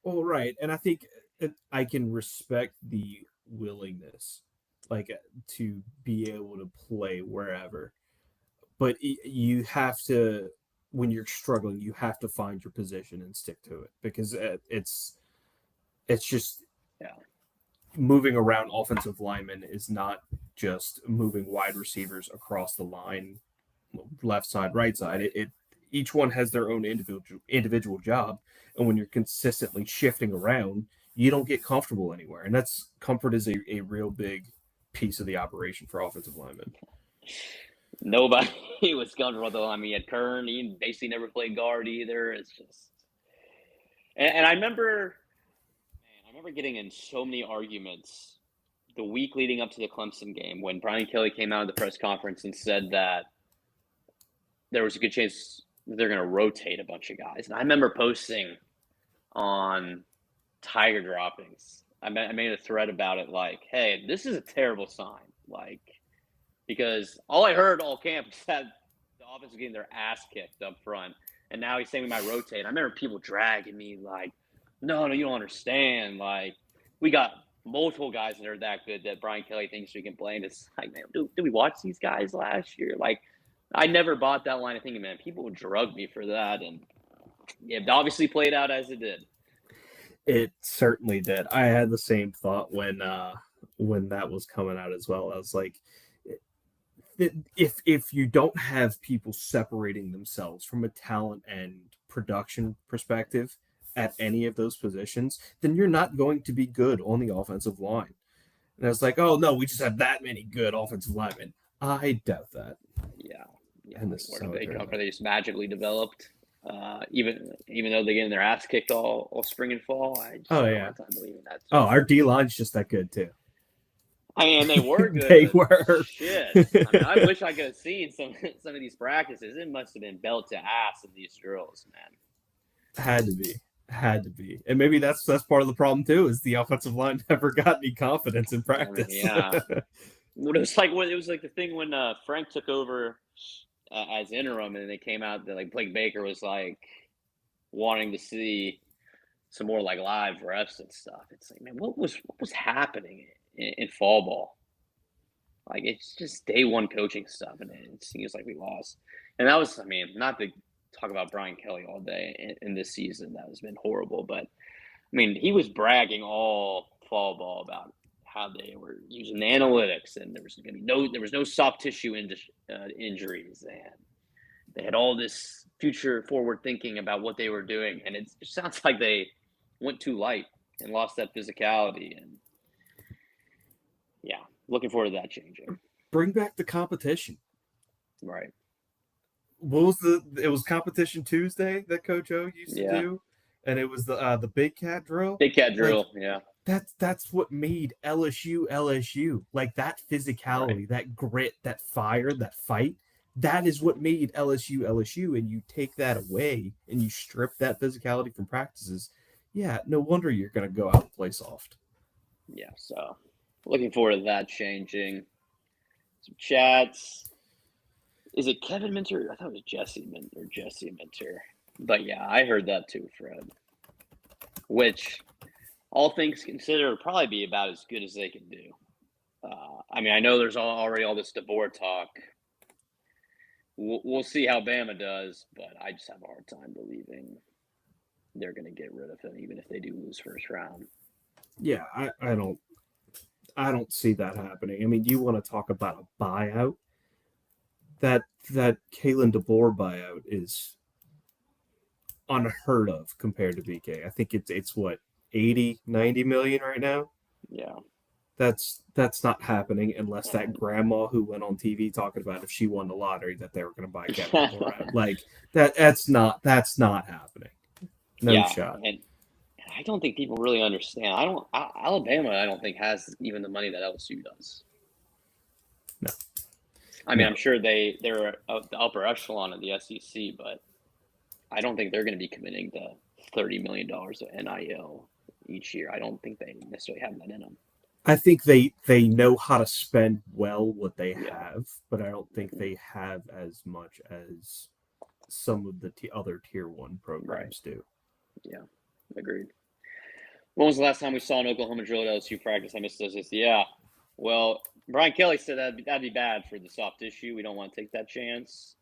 Well, right. And I think I can respect the willingness, like, to be able to play wherever. But you have to, when you're struggling, you have to find your position and stick to it, because it's just Yeah. moving around offensive linemen is not just moving wide receivers across the line, left side, right side. It each one has their own individual job, and when you're consistently shifting around, you don't get comfortable anywhere, and that's comfort is a real big piece of the operation for offensive linemen. Nobody was comfortable though. I mean, at Kern, he basically never played guard either. It's just, and I remember getting in so many arguments the week leading up to the Clemson game when Brian Kelly came out of the press conference and said that there was a good chance they're going to rotate a bunch of guys. And I remember posting on Tiger Droppings. I made a thread about it, like, hey, this is a terrible sign. Like, because all I heard all camp was that the offense was getting their ass kicked up front. And now he's saying we might rotate. I remember people dragging me like, no, you don't understand. Like, we got multiple guys that are that good that Brian Kelly thinks we can play. And it's like, man, did we watch these guys last year? Like, I never bought that line of thinking, man, people would drug me for that. And it obviously played out as it did. It certainly did. I had the same thought when that was coming out as well. I was like, if you don't have people separating themselves from a talent and production perspective at any of those positions, then you're not going to be good on the offensive line. And I was like, oh no, we just have that many good offensive linemen. I doubt that. Yeah. And this where do they come from? They just magically developed, even though they get their ass kicked all spring and fall. I just don't have time believing that. Oh, our D line's just that good too. I mean, they were good. They were. Shit. I mean, I wish I could have seen some of these practices. It must have been belt to ass in these drills, man. Had to be, and maybe that's part of the problem too. Is the offensive line never got any confidence in practice? Yeah. It was like the thing when Frank took over as interim, and they came out that like Blake Baker was like wanting to see some more like live reps and stuff. It's like, man, what was happening in fall ball? Like, it's just day one coaching stuff, and it seems like we lost. And that was, I mean, not to talk about Brian Kelly all day in this season, that has been horrible, but I mean, he was bragging all fall ball about how they were using the analytics, and there was no soft tissue injuries, and they had all this future forward thinking about what they were doing, and it sounds like they went too light and lost that physicality. And yeah, looking forward to that changing. Bring back the competition. Right. It was Competition Tuesday that Coach O used to do, and it was the Big Cat Drill. Big Cat Drill, yeah. That's what made LSU. Like, that physicality, that grit, that fire, that fight. That is what made LSU. And you take that away and you strip that physicality from practices. Yeah, no wonder you're going to go out and play soft. Yeah, so looking forward to that changing. Some chats. Is it Kevin Minter? I thought it was Jesse Minter. But yeah, I heard that too, Fred. Which, all things considered, would probably be about as good as they can do. I mean, I know there's already all this DeBoer talk. We'll see how Bama does, but I just have a hard time believing they're going to get rid of him, even if they do lose first round. Yeah, I don't see that happening. I mean, you want to talk about a buyout? That Kalen DeBoer buyout is unheard of compared to BK. I think it's what, 80, 90 million right now? Yeah. That's not happening unless that grandma who went on TV talking about if she won the lottery that they were going to buy Kevin Durant. Like that's not happening. No Yeah, shot. and I don't think people really understand. I don't. Alabama, I don't think has even the money that LSU does. No, I mean, no. I'm sure they're the upper echelon of the SEC, but I don't think they're going to be committing to $30 million of NIL each year. I don't think they necessarily have that in them. I think they know how to spend well what they Yeah. have, but I don't think they have as much as some of the other tier one Right. programs do. Yeah. Agreed. When was the last time we saw an Oklahoma drill at LSU practice? I missed those. Yeah. Well, Brian Kelly said that'd be bad for the soft tissue. We don't want to take that chance.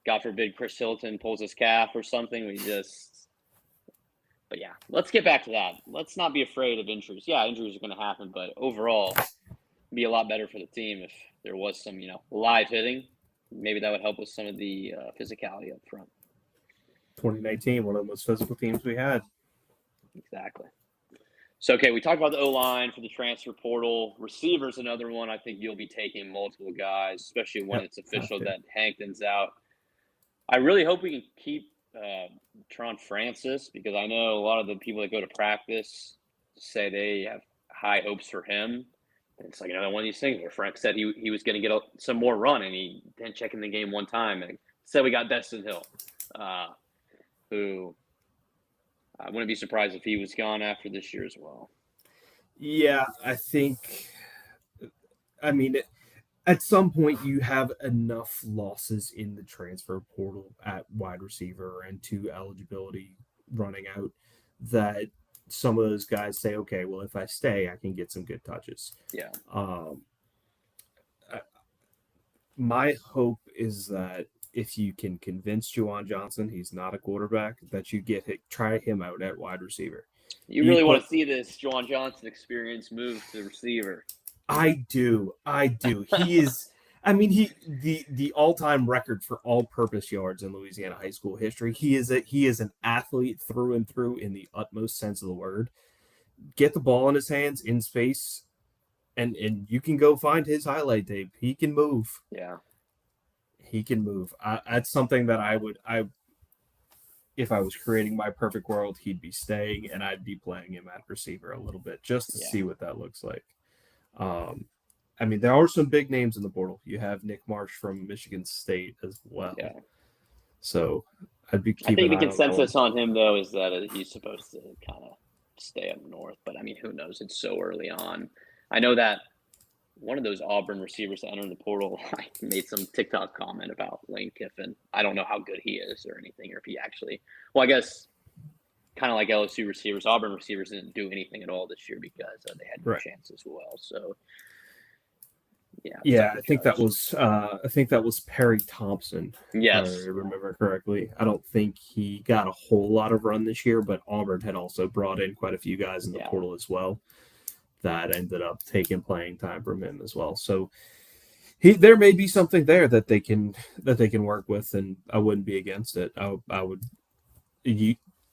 God forbid Chris Hilton pulls his calf or something. But yeah, let's get back to that. Let's not be afraid of injuries. Yeah, injuries are going to happen, but overall, it'd be a lot better for the team if there was some, live hitting. Maybe that would help with some of the physicality up front. 2019, one of the most physical teams we had. Exactly. So, okay, we talked about the O-line for the transfer portal. Receivers, another one. I think you'll be taking multiple guys, especially when it's official that Hankton's out. I really hope we can keep Tron Francis because I know a lot of the people that go to practice say they have high hopes for him. And it's like another one of these things where Frank said he was going to get some more run, and he didn't check in the game one time. And said we got Destin Hill, who I wouldn't be surprised if he was gone after this year as well. Yeah, I think. I mean, at some point, you have enough losses in the transfer portal at wide receiver and to eligibility running out that some of those guys say, okay, well, if I stay, I can get some good touches. Yeah. My hope is that if you can convince Juwan Johnson he's not a quarterback, that you try him out at wide receiver. You really want to see this Juwan Johnson experience move to receiver. I do. He is. I mean, the all time record for all purpose yards in Louisiana high school history. He is an athlete through and through in the utmost sense of the word. Get the ball in his hands in space, and you can go find his highlight tape. He can move. Yeah. He can move. That's something that if I was creating my perfect world, he'd be staying, and I'd be playing him at receiver a little bit just to see what that looks like. I mean, there are some big names in the portal. You have Nick Marsh from Michigan State as well. Yeah. So I'd be keeping. I think the consensus on him though is that he's supposed to kind of stay up north, but I mean, who knows? It's so early on. I know that one of those Auburn receivers that entered the portal made some TikTok comment about Lane Kiffin. I don't know how good he is or anything, or if he actually. Well, I guess kind of like LSU receivers, Auburn receivers didn't do anything at all this year because they had no chance as well. So. Yeah, I think that was Perry Thompson. Yes, if I remember correctly. I don't think he got a whole lot of run this year, but Auburn had also brought in quite a few guys in the portal as well that ended up taking playing time from him as well. So there may be something there that they can work with, and I wouldn't be against it. I would.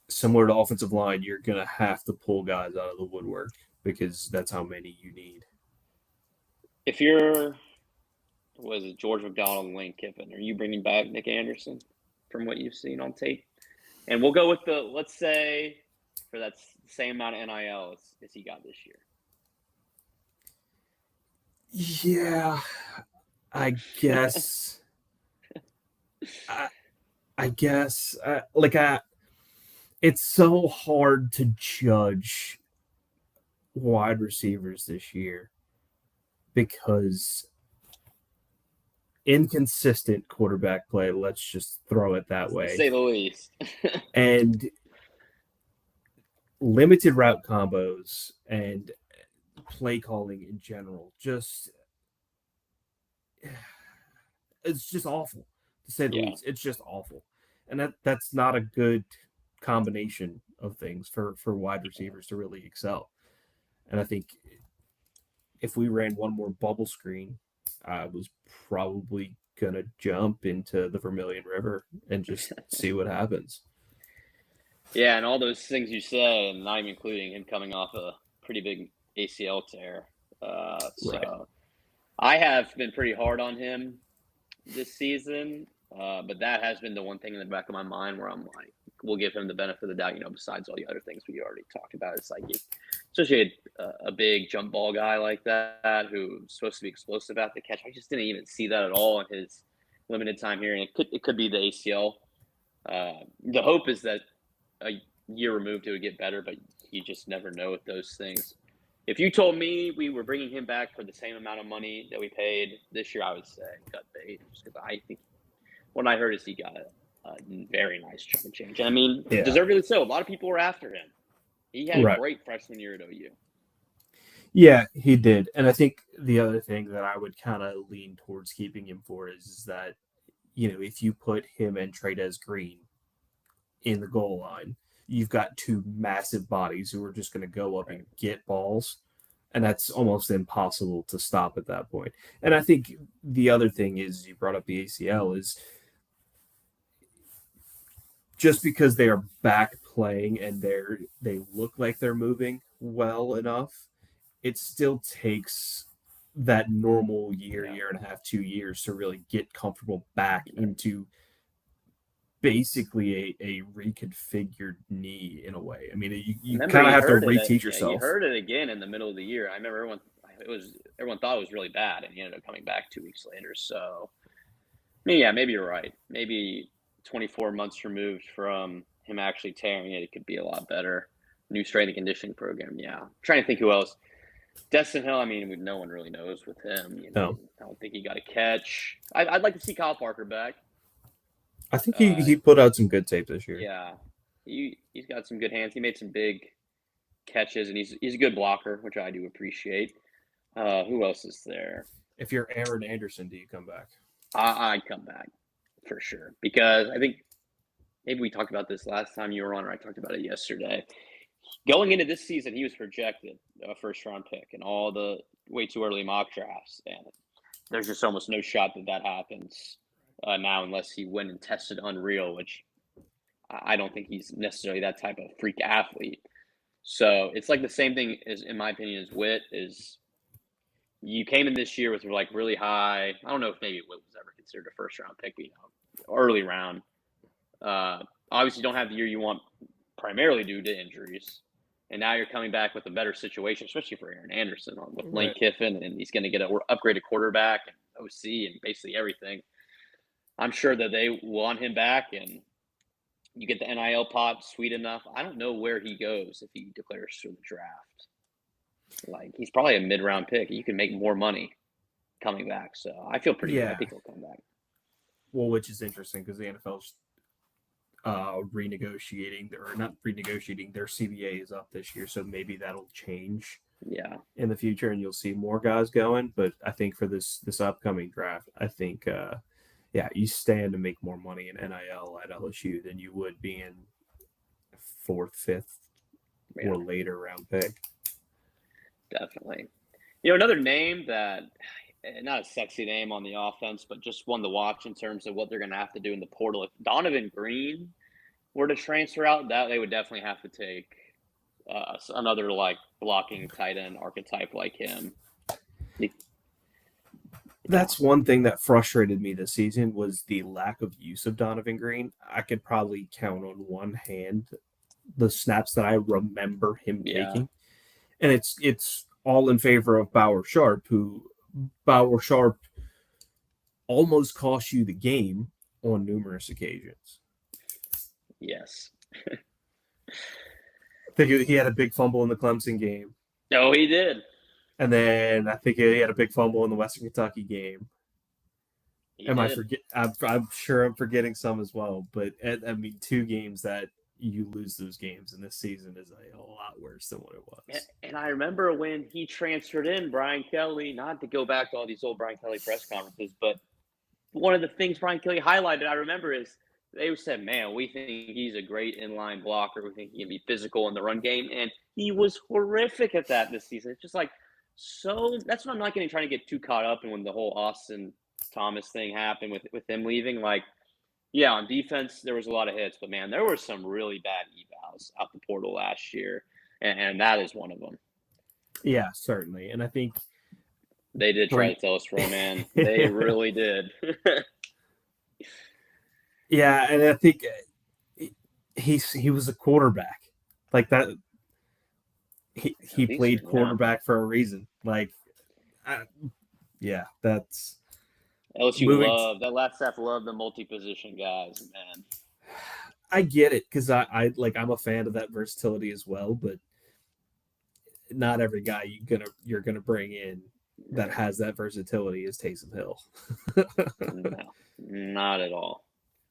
Similar to offensive line, you're gonna have to pull guys out of the woodwork because that's how many you need. If you're, George McDonald and Lane Kiffin, are you bringing back Nick Anderson from what you've seen on tape? And we'll go with let's say, for that same amount of NIL as he got this year. Yeah, I guess. I guess. It's so hard to judge wide receivers this year because inconsistent quarterback play, let's just throw it that way, to say the least. And limited route combos and play calling in general, it's just awful, to say the least. It's just awful. And that's not a good combination of things for wide receivers to really excel. And I think if we ran one more bubble screen, I was probably going to jump into the Vermilion River and just see what happens. Yeah, and all those things you said, and not even including him coming off a pretty big ACL tear, Right. So I have been pretty hard on him this season, but that has been the one thing in the back of my mind where I'm like, we'll give him the benefit of the doubt. Besides all the other things we already talked about, it's like, especially a big jump ball guy like that who's supposed to be explosive at the catch. I just didn't even see that at all in his limited time here, and it could be the ACL. The hope is that a year removed it would get better, but you just never know with those things. If you told me we were bringing him back for the same amount of money that we paid this year, I would say cut bait, just because I think what I heard is he got a very nice chunk of change. And I mean, Yeah. deservedly so. A lot of people were after him. He had a Right. great freshman year at OU. Yeah, he did. And I think the other thing that I would kind of lean towards keeping him for is that, if you put him and Trades Green in the goal line, you've got two massive bodies who are just going to go up Right. and get balls. And that's almost impossible to stop at that point. And I think the other thing is, you brought up the ACL, is just because they are back playing and they look like they're moving well enough, it still takes that normal year and a half, 2 years to really get comfortable back into basically a reconfigured knee in a way. I mean, you Remember, kind of you have to heard it. reteach You yourself. heard it again in the middle of the year. I remember everyone thought it was really bad, and he ended up coming back 2 weeks later. So, I mean, yeah, maybe you're right. Maybe 24 months removed from him actually tearing it, it could be a lot better. New strength and conditioning program. Yeah, I'm trying to think who else. Destin Hill. I mean, no one really knows with him. No, I don't think he got a catch. I'd like to see Kyle Parker back. I think Uh, he put out some good tape this year. yeah, he's got some good hands. He made some big catches, and he's a good blocker, which I do appreciate. Who else is there? If you're Aaron Anderson, do you come back? I'd come back for sure because I think maybe we talked about this last time you were on, or I talked about it yesterday. Going into this season, he was projected a first-round pick in all the way too early mock drafts, and there's just almost no shot that happens now unless he went and tested unreal, which I don't think he's necessarily that type of freak athlete. So it's like the same thing as, in my opinion, as Witt is. You came in this year with like really high. I don't know if maybe Witt was ever considered a first round pick, early round. Obviously, don't have the year you want primarily due to injuries, and now you're coming back with a better situation, especially for Aaron Anderson with Lane Kiffin, and he's going to get an upgraded quarterback and OC and basically everything. I'm sure that they want him back, and you get the NIL pot sweet enough. I don't know where he goes if he declares for the draft. Like, he's probably a mid-round pick. You can make more money coming back. So I feel pretty good. I think he'll come back. Well, which is interesting because the NFL's renegotiating, or not renegotiating, their CBA is up this year, so maybe that'll change. Yeah, in the future, and you'll see more guys going. But I think for this upcoming draft, I think you stand to make more money in NIL at LSU than you would being fourth, fifth, or later round pick. Definitely. Another name that, not a sexy name on the offense, but just one to watch in terms of what they're going to have to do in the portal. If Donovan Green were to transfer out, that they would definitely have to take another like blocking tight end archetype like him. That's one thing that frustrated me this season was the lack of use of Donovan Green. I could probably count on one hand the snaps that I remember him taking, and it's all in favor of Bauer Sharp, who Bauer Sharp almost cost you the game on numerous occasions. Yes. I think he had a big fumble in the Clemson game. Oh, he did. And then I think he had a big fumble in the Western Kentucky game. I'm sure I'm forgetting some as well. But I mean, 2 games that you lose those games in this season is a lot worse than what it was. And I remember when he transferred in, Brian Kelly, not to go back to all these old Brian Kelly press conferences, but one of the things Brian Kelly highlighted, I remember, is they said, man, we think he's a great inline blocker. We think he can be physical in the run game. And he was horrific at that this season. It's just like, so that's what I'm not getting, trying to get too caught up in when the whole Austin Thomas thing happened with him leaving. Like, yeah, on defense, there was a lot of hits, but man, there were some really bad evals out the portal last year. And that is one of them. Yeah, certainly. And I think They did try bring to tell us Roman. They really did. yeah, and I think he was a quarterback. Like that he played Decent, yeah. quarterback for a reason. Like I, yeah, that's LSU moving. loved that last staff loved the multi-position guys, man. I get it because I'm a fan of that versatility as well, but not every guy you're gonna bring in that Right. has that versatility is Taysom Hill. No, not at all.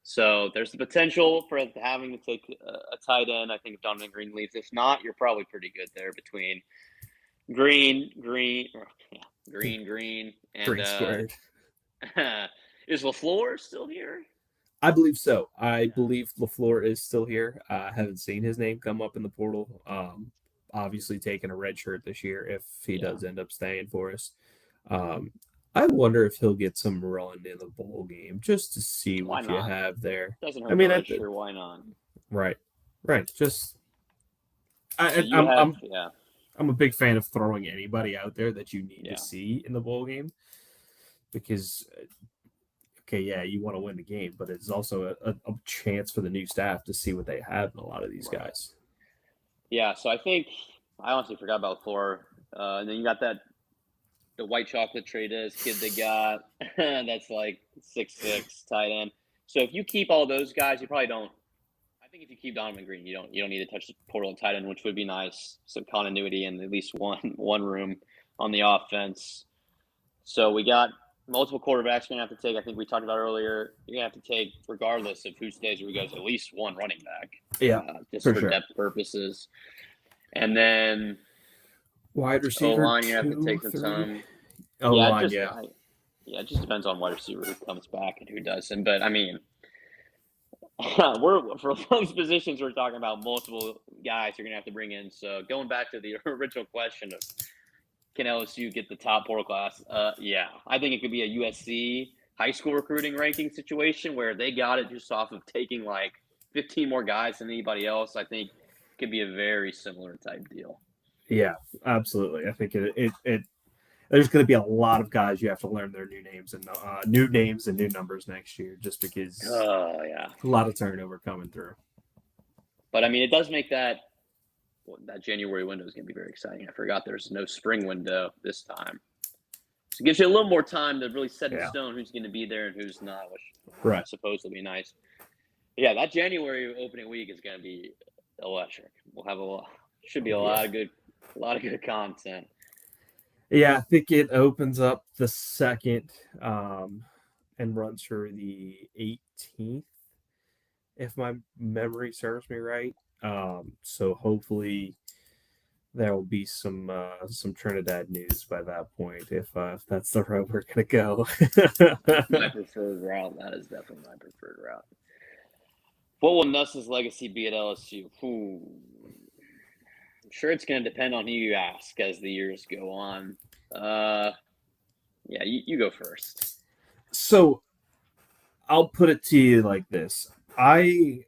So there's the potential for having to take a tight end. I think if Donovan Green leaves, if not, you're probably pretty good there between Green, and Green squared. is LaFleur still here? I believe so. I Yeah, believe LaFleur is still here. I haven't seen his name come up in the portal. Obviously taking a red shirt this year if he yeah. does end up staying for us. Um, I wonder if he'll get some run in the bowl game just to see Why what you not? have there. Doesn't I hurt to mean, register. Why not? right, right. Just So I, you have, I'm yeah, I'm a big fan of throwing anybody out there that you need to yeah, see in the bowl game because okay, yeah, you want to win the game, but it's also a chance for the new staff to see what they have in a lot of these right. guys. Yeah, so I think I honestly forgot about Thor. And then you got the white chocolate Trades kid they got that's like 6'6" tight end. So if you keep all those guys, you probably don't. I think if you keep Donovan Green, you don't need to touch the portal and tight end, which would be nice. Some continuity and at least one room on the offense. So we got multiple quarterbacks you're gonna have to take. I think we talked about earlier. You're gonna have to take, regardless of who stays or who goes, at least one running back, Yeah, just for for sure. depth purposes. And then Wide O receiver line, you have to two, take some three. time. O Yeah, line, yeah. it just depends on wide receiver who comes back and who doesn't. But I mean, we're for those positions we're talking about multiple guys you're gonna have to bring in. So going back to the original question of can LSU get the top portal class? Yeah, I think it could be a USC high school recruiting ranking situation where they got it just off of taking like 15 more guys than anybody else. I think it could be a very similar type deal. Yeah, absolutely. I think it there's going to be a lot of guys you have to learn their new names and new numbers next year, just because Oh yeah, a lot of turnover coming through. but I mean, it does make that January window is going to be very exciting. I forgot there's no spring window this time. So it gives you a little more time to really set in Yeah, stone who's going to be there and who's not, which I right. suppose will be nice. But yeah, that January opening week is going to be electric. We'll have should be Oh yeah, a lot of good content. yeah. I think it opens up the second and runs through the 18th, if my memory serves me right. So hopefully there will be some Trinidad news by that point if that's the road we're gonna go. That's my preferred route. That is definitely my preferred route. What will Nuss's legacy be at LSU? I'm sure it's going to depend on who you ask as the years go on. Uh, yeah, you go first. So I'll put it to you like this: I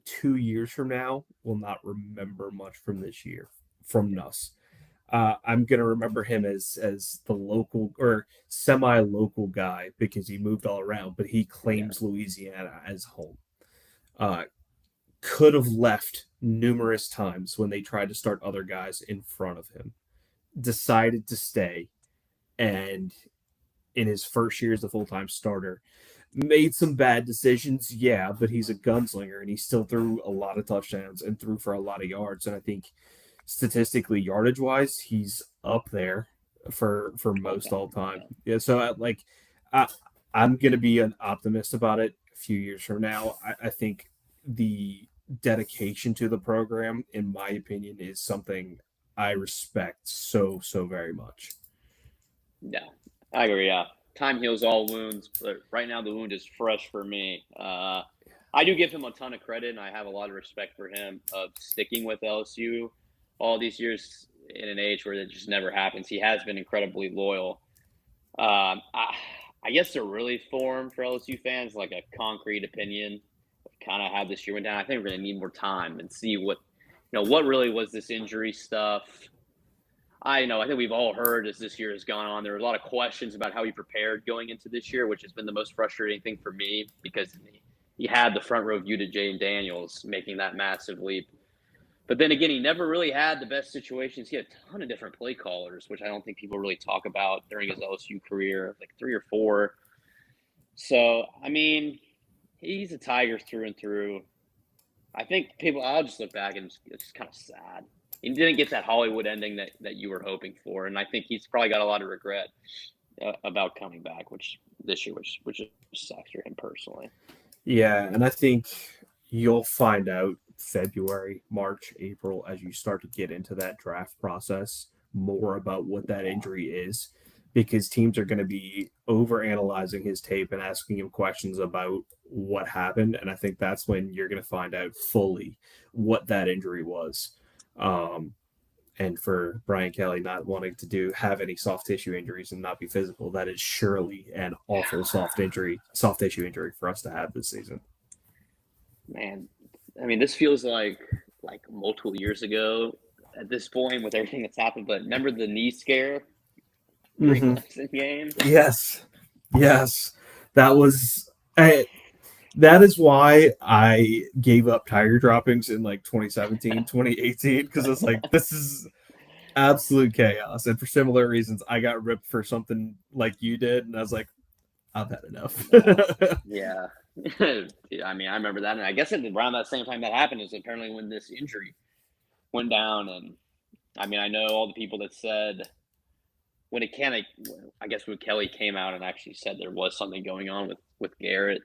2 years from now will not remember much from this year from Nuss. I'm gonna remember him as the local or semi-local guy because he moved all around, but he Yeah, claims Louisiana as home. Uh, could have left numerous times when they tried to start other guys in front of him. Decided to stay, and in his first year as a full-time starter, made some bad decisions, yeah, but he's a gunslinger and he still threw a lot of touchdowns and threw for a lot of yards. And I think statistically, yardage wise, he's up there for most okay. all time. Yeah. Yeah, so I, I'm gonna be an optimist about it. A few years from now, I think the dedication to the program, in my opinion, is something I respect so very much. Yeah, I agree. Yeah, time heals all wounds, but right now the wound is fresh for me. I do give him a ton of credit, and I have a lot of respect for him of sticking with LSU all these years in an age where it just never happens. He has been incredibly loyal. I guess to really form for LSU fans like a concrete opinion of kind of how this year went down, I think we're going to need more time and see what really was this injury stuff. I know. I think we've all heard as this year has gone on, there were a lot of questions about how he prepared going into this year, which has been the most frustrating thing for me because he had the front row view to Jaden Daniels making that massive leap. But then again, he never really had the best situations. He had a ton of different play callers, which I don't think people really talk about during his LSU career, like 3 or 4. So, I mean, he's a Tiger through and through. I think I'll just look back and it's kind of sad. He didn't get that Hollywood ending that you were hoping for, and I think he's probably got a lot of regret about coming back, which this year, which sucks for him personally. Yeah, and I think you'll find out February, March, April as you start to get into that draft process more about what that injury is because teams are going to be over analyzing his tape and asking him questions about what happened. And I think that's when you're going to find out fully what that injury was. And for Brian Kelly not wanting to have any soft tissue injuries and not be physical, that is surely an awful soft tissue injury for us to have this season. Man, I mean, this feels like multiple years ago at this point with everything that's happened. But remember the knee scare during Clemson game? Yes, that was. That is why I gave up Tiger droppings in like 2017, 2018, because it's like, this is absolute chaos. And for similar reasons, I got ripped for something like you did. And I was like, I've had enough. Yeah. I mean, I remember that. And I guess around that same time that happened is apparently when this injury went down. And I mean, I know all the people that said when Kelly came out and actually said there was something going on with Garrett.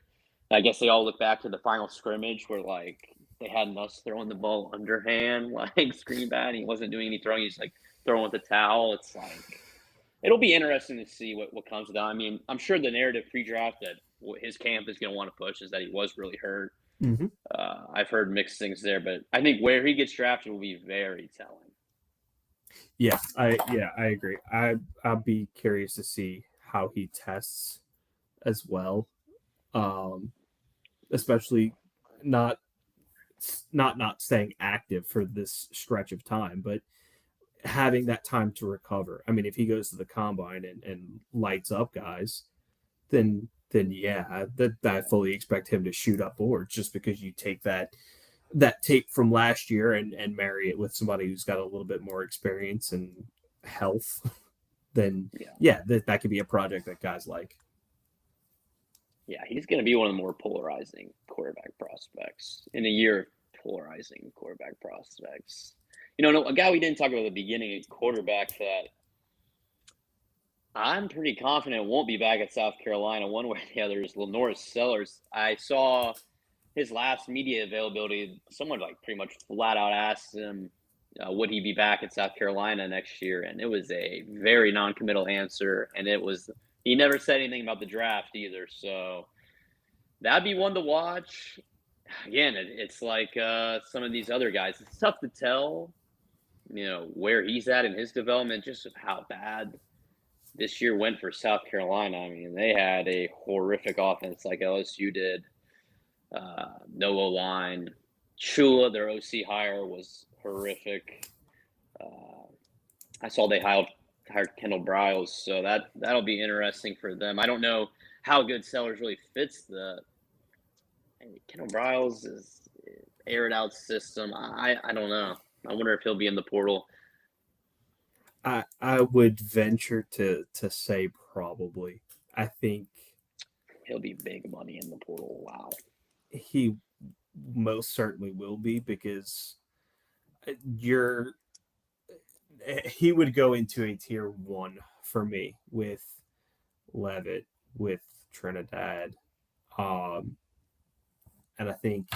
I guess they all look back to the final scrimmage where like they had Nuss throwing the ball underhand, like screen bat. He wasn't doing any throwing. He's like throwing with the towel. It's like it'll be interesting to see what comes of that. I mean, I'm sure the narrative pre-draft that his camp is going to want to push is that he was really hurt. Mm-hmm. I've heard mixed things there, but I think where he gets drafted will be very telling. Yeah, I agree. I'll be curious to see how he tests as well. Especially not staying active for this stretch of time, but having that time to recover. I mean, if he goes to the combine and lights up guys, then yeah, that I fully expect him to shoot up boards just because you take that tape from last year and marry it with somebody who's got a little bit more experience and health, then that could be a project that guys like. Yeah, he's going to be one of the more polarizing quarterback prospects in a year of polarizing quarterback prospects. You know, a guy we didn't talk about at the beginning, a quarterback that I'm pretty confident won't be back at South Carolina one way or the other is Lenoris Sellers. I saw his last media availability. Someone like pretty much flat out asked him, would he be back at South Carolina next year? And it was a very non-committal answer. And he never said anything about the draft either. So that'd be one to watch. Again, it's like some of these other guys. It's tough to tell, where he's at in his development, just of how bad this year went for South Carolina. I mean, they had a horrific offense like LSU did. No O-line. Chula, their OC hire, was horrific. I saw they hired Kendall Briles, so that'll be interesting for them. I don't know how good Sellers really fits Kendall Briles is aired out system. I don't know. I wonder if he'll be in the portal. I would venture to say probably. I think he'll be big money in the portal. Wow. He most certainly will be because he would go into a tier 1 for me with Levitt, with Trinidad. And I think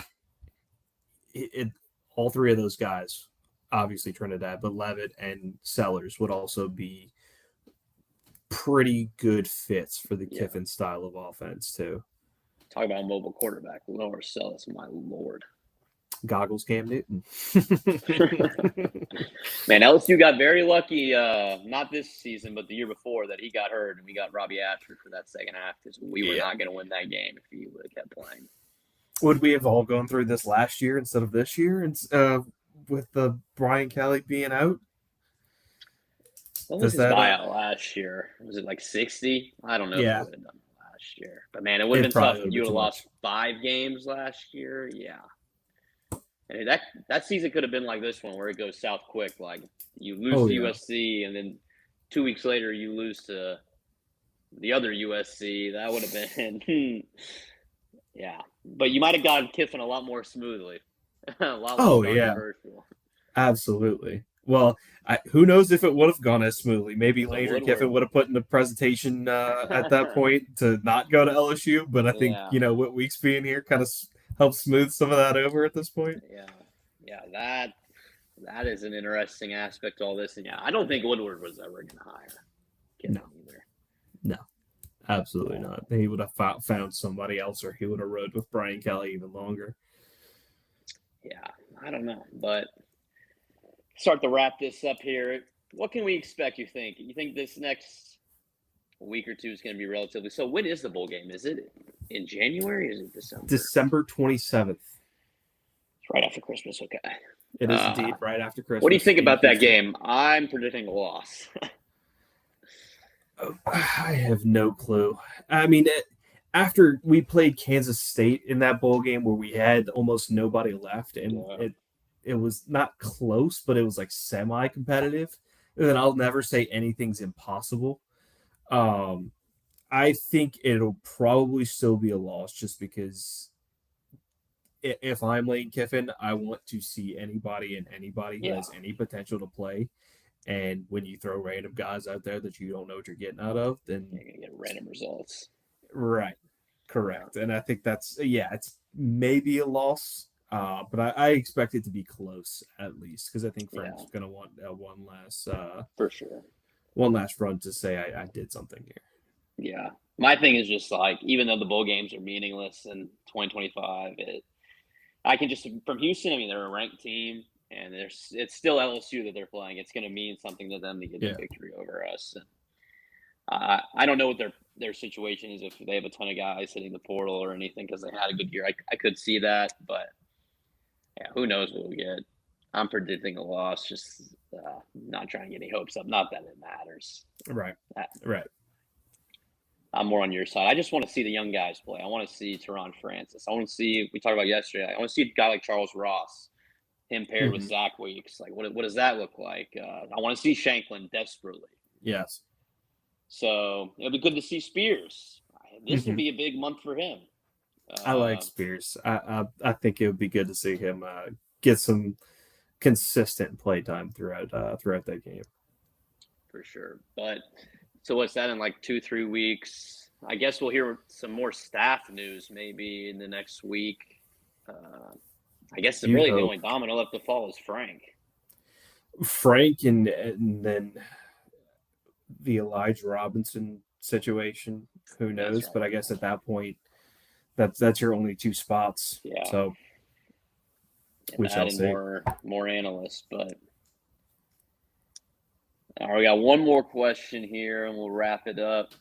all three of those guys, obviously Trinidad, but Levitt and Sellers would also be pretty good fits for the Kiffin style of offense too. Talk about a mobile quarterback. Lenoris Sellers, my lord. Goggles Cam Newton. Man, LSU got very lucky, not this season, but the year before, that he got hurt and we got Robbie Ashford for that second half because we were not going to win that game if he would have kept playing. Would we have all gone through this last year instead of this year with the Brian Kelly being out? What was Does his that? buyout last year? Was it like 60? I don't know if he Yeah, would have done it last year. But man, it would have it been tough probably if would you be would too have much. lost 5 games last year. Yeah. And that season could have been like this one where it goes south quick. Like you lose Oh to yeah. USC and then 2 weeks later you lose to the other USC. That would have been yeah. But you might have gotten Kiffin a lot more smoothly. A lot less Oh yeah. controversial. Absolutely. Well, who knows if it would have gone as smoothly? Maybe The Landry Kiffin Woodward. would have put in a presentation at that point to not go to LSU. But I think Yeah. what Weeks being here kind of helps smooth some of that over at this point. Yeah. Yeah. That is an interesting aspect to all this. And yeah, I don't think Woodward was ever going to hire Kiffin No, either. no, absolutely not. He would have found somebody else, or he would have rode with Brian Kelly even longer. Yeah, I don't know, but start to wrap this up here. What can we expect? You think? You think this next week or two is going to be relatively? So when is the bowl game? Is it in January? Or is it December? December 27th. It's right after Christmas. Okay. It is indeed right after Christmas. What do you think in about that Houston. game? I'm predicting a loss. I have no clue. I mean, after we played Kansas State in that bowl game where we had almost nobody left, and Yeah. it was not close, but it was like semi-competitive. And then I'll never say anything's impossible. I think it'll probably still be a loss just because if I'm Lane Kiffin, I want to see anybody and anybody who Yeah. has any potential to play. And when you throw random guys out there that you don't know what you're getting out of, then You're gonna get random results. right, correct. And I think it's maybe a loss, but I expect it to be close at least because I think Frank's going to want For sure. one last run to say I did something here. Yeah. My thing is just like, even though the bowl games are meaningless in 2025, I can just from Houston. I mean, they're a ranked team, and it's still LSU that they're playing. It's going to mean something to them to get the victory over us. I don't know what their situation is if they have a ton of guys hitting the portal or anything because they had a good year. I could see that, but yeah, who knows what we'll get. I'm predicting a loss, just not trying to get any hopes up. Not that it matters. Right. I'm more on your side. I just want to see the young guys play. I want to see Teron Francis. I want to see, we talked about yesterday, I want to see a guy like Charles Ross, him paired with Zach Weeks. Like, what does that look like? I want to see Shanklin desperately. Yes. So it'll be good to see Spears. This will be a big month for him. I like Spears. I think it would be good to see him get some consistent play time throughout that game. For sure. But so what's that in like 2-3 weeks? I guess we'll hear some more staff news maybe in the next week. I guess the only domino left to fall is Frank. And then the Elijah Robinson situation. Who knows? Right. But I guess at that point, that's your only 2 spots. Yeah. So we shall see. More analysts, but all right, we got one more question here, and we'll wrap it up.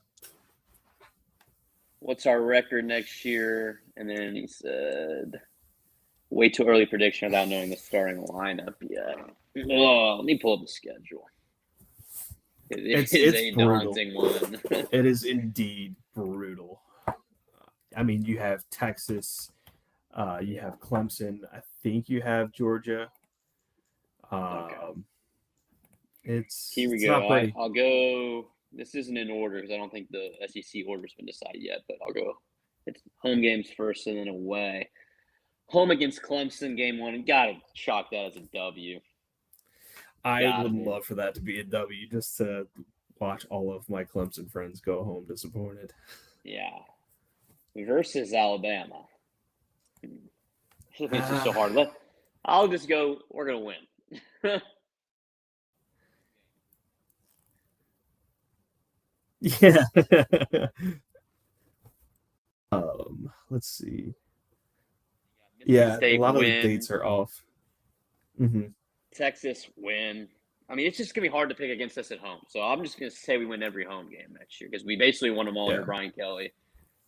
What's our record next year? And then he said, way too early prediction without knowing the starting lineup yet. Oh, let me pull up the schedule. It's a daunting one. It is indeed brutal. I mean, you have Texas, you have Clemson. I think you have Georgia. Okay. Here we go. I'll go. This isn't in order because I don't think the SEC order's been decided yet, but I'll go. It's home games first and then away. Home against Clemson, game 1. Gotta chalk that as a W. I would love for that to be a W just to watch all of my Clemson friends go home disappointed. Yeah. Versus Alabama. It's just so hard. I'll just go, we're going to win. Yeah. Let's see. Yeah, a lot of the dates are off. Texas win. I mean, it's just going to be hard to pick against us at home. So I'm just going to say we win every home game next year because we basically won them all under Brian Kelly.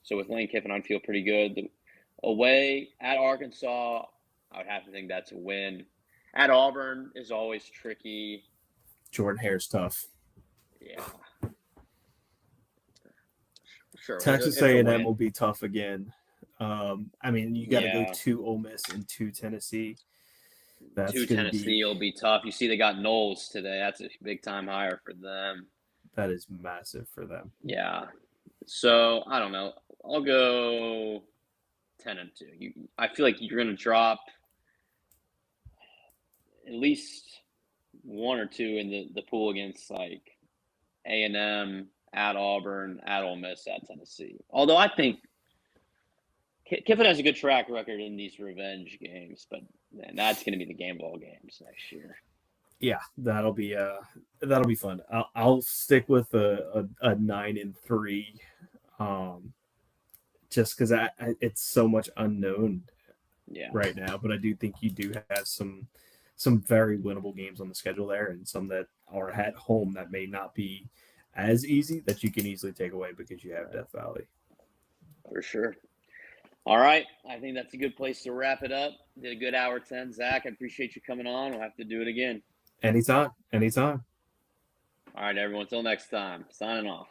So with Lane Kiffin, I feel pretty good. Away at Arkansas, I would have to think that's a win. At Auburn is always tricky. Jordan Hare's tough. Yeah, sure. Texas It's a A&M win. will be tough again. I mean, you got to go Yeah, to Ole Miss and to Tennessee. That's to going to Tennessee be will be tough. You see, they got Knowles today. That's a big time hire for them. that is massive for them. Yeah. So I don't know. I'll go 10-2. I feel like you're going to drop at least one or two in the pool against like A&M, at Auburn, at Ole Miss, at Tennessee. Although I think Kiffin has a good track record in these revenge games, but man, that's going to be the game of all games next year. Yeah, that'll be fun. I'll stick with a 9-3, just because it's so much unknown Yeah, right now. But I do think you do have some very winnable games on the schedule there, and some that are at home that may not be as easy that you can easily take away because you have Death Valley. for sure. All right. I think that's a good place to wrap it up. Did a good hour 10. Zach, I appreciate you coming on. We'll have to do it again. Anytime, anytime. All right, everyone. Until next time. Signing off.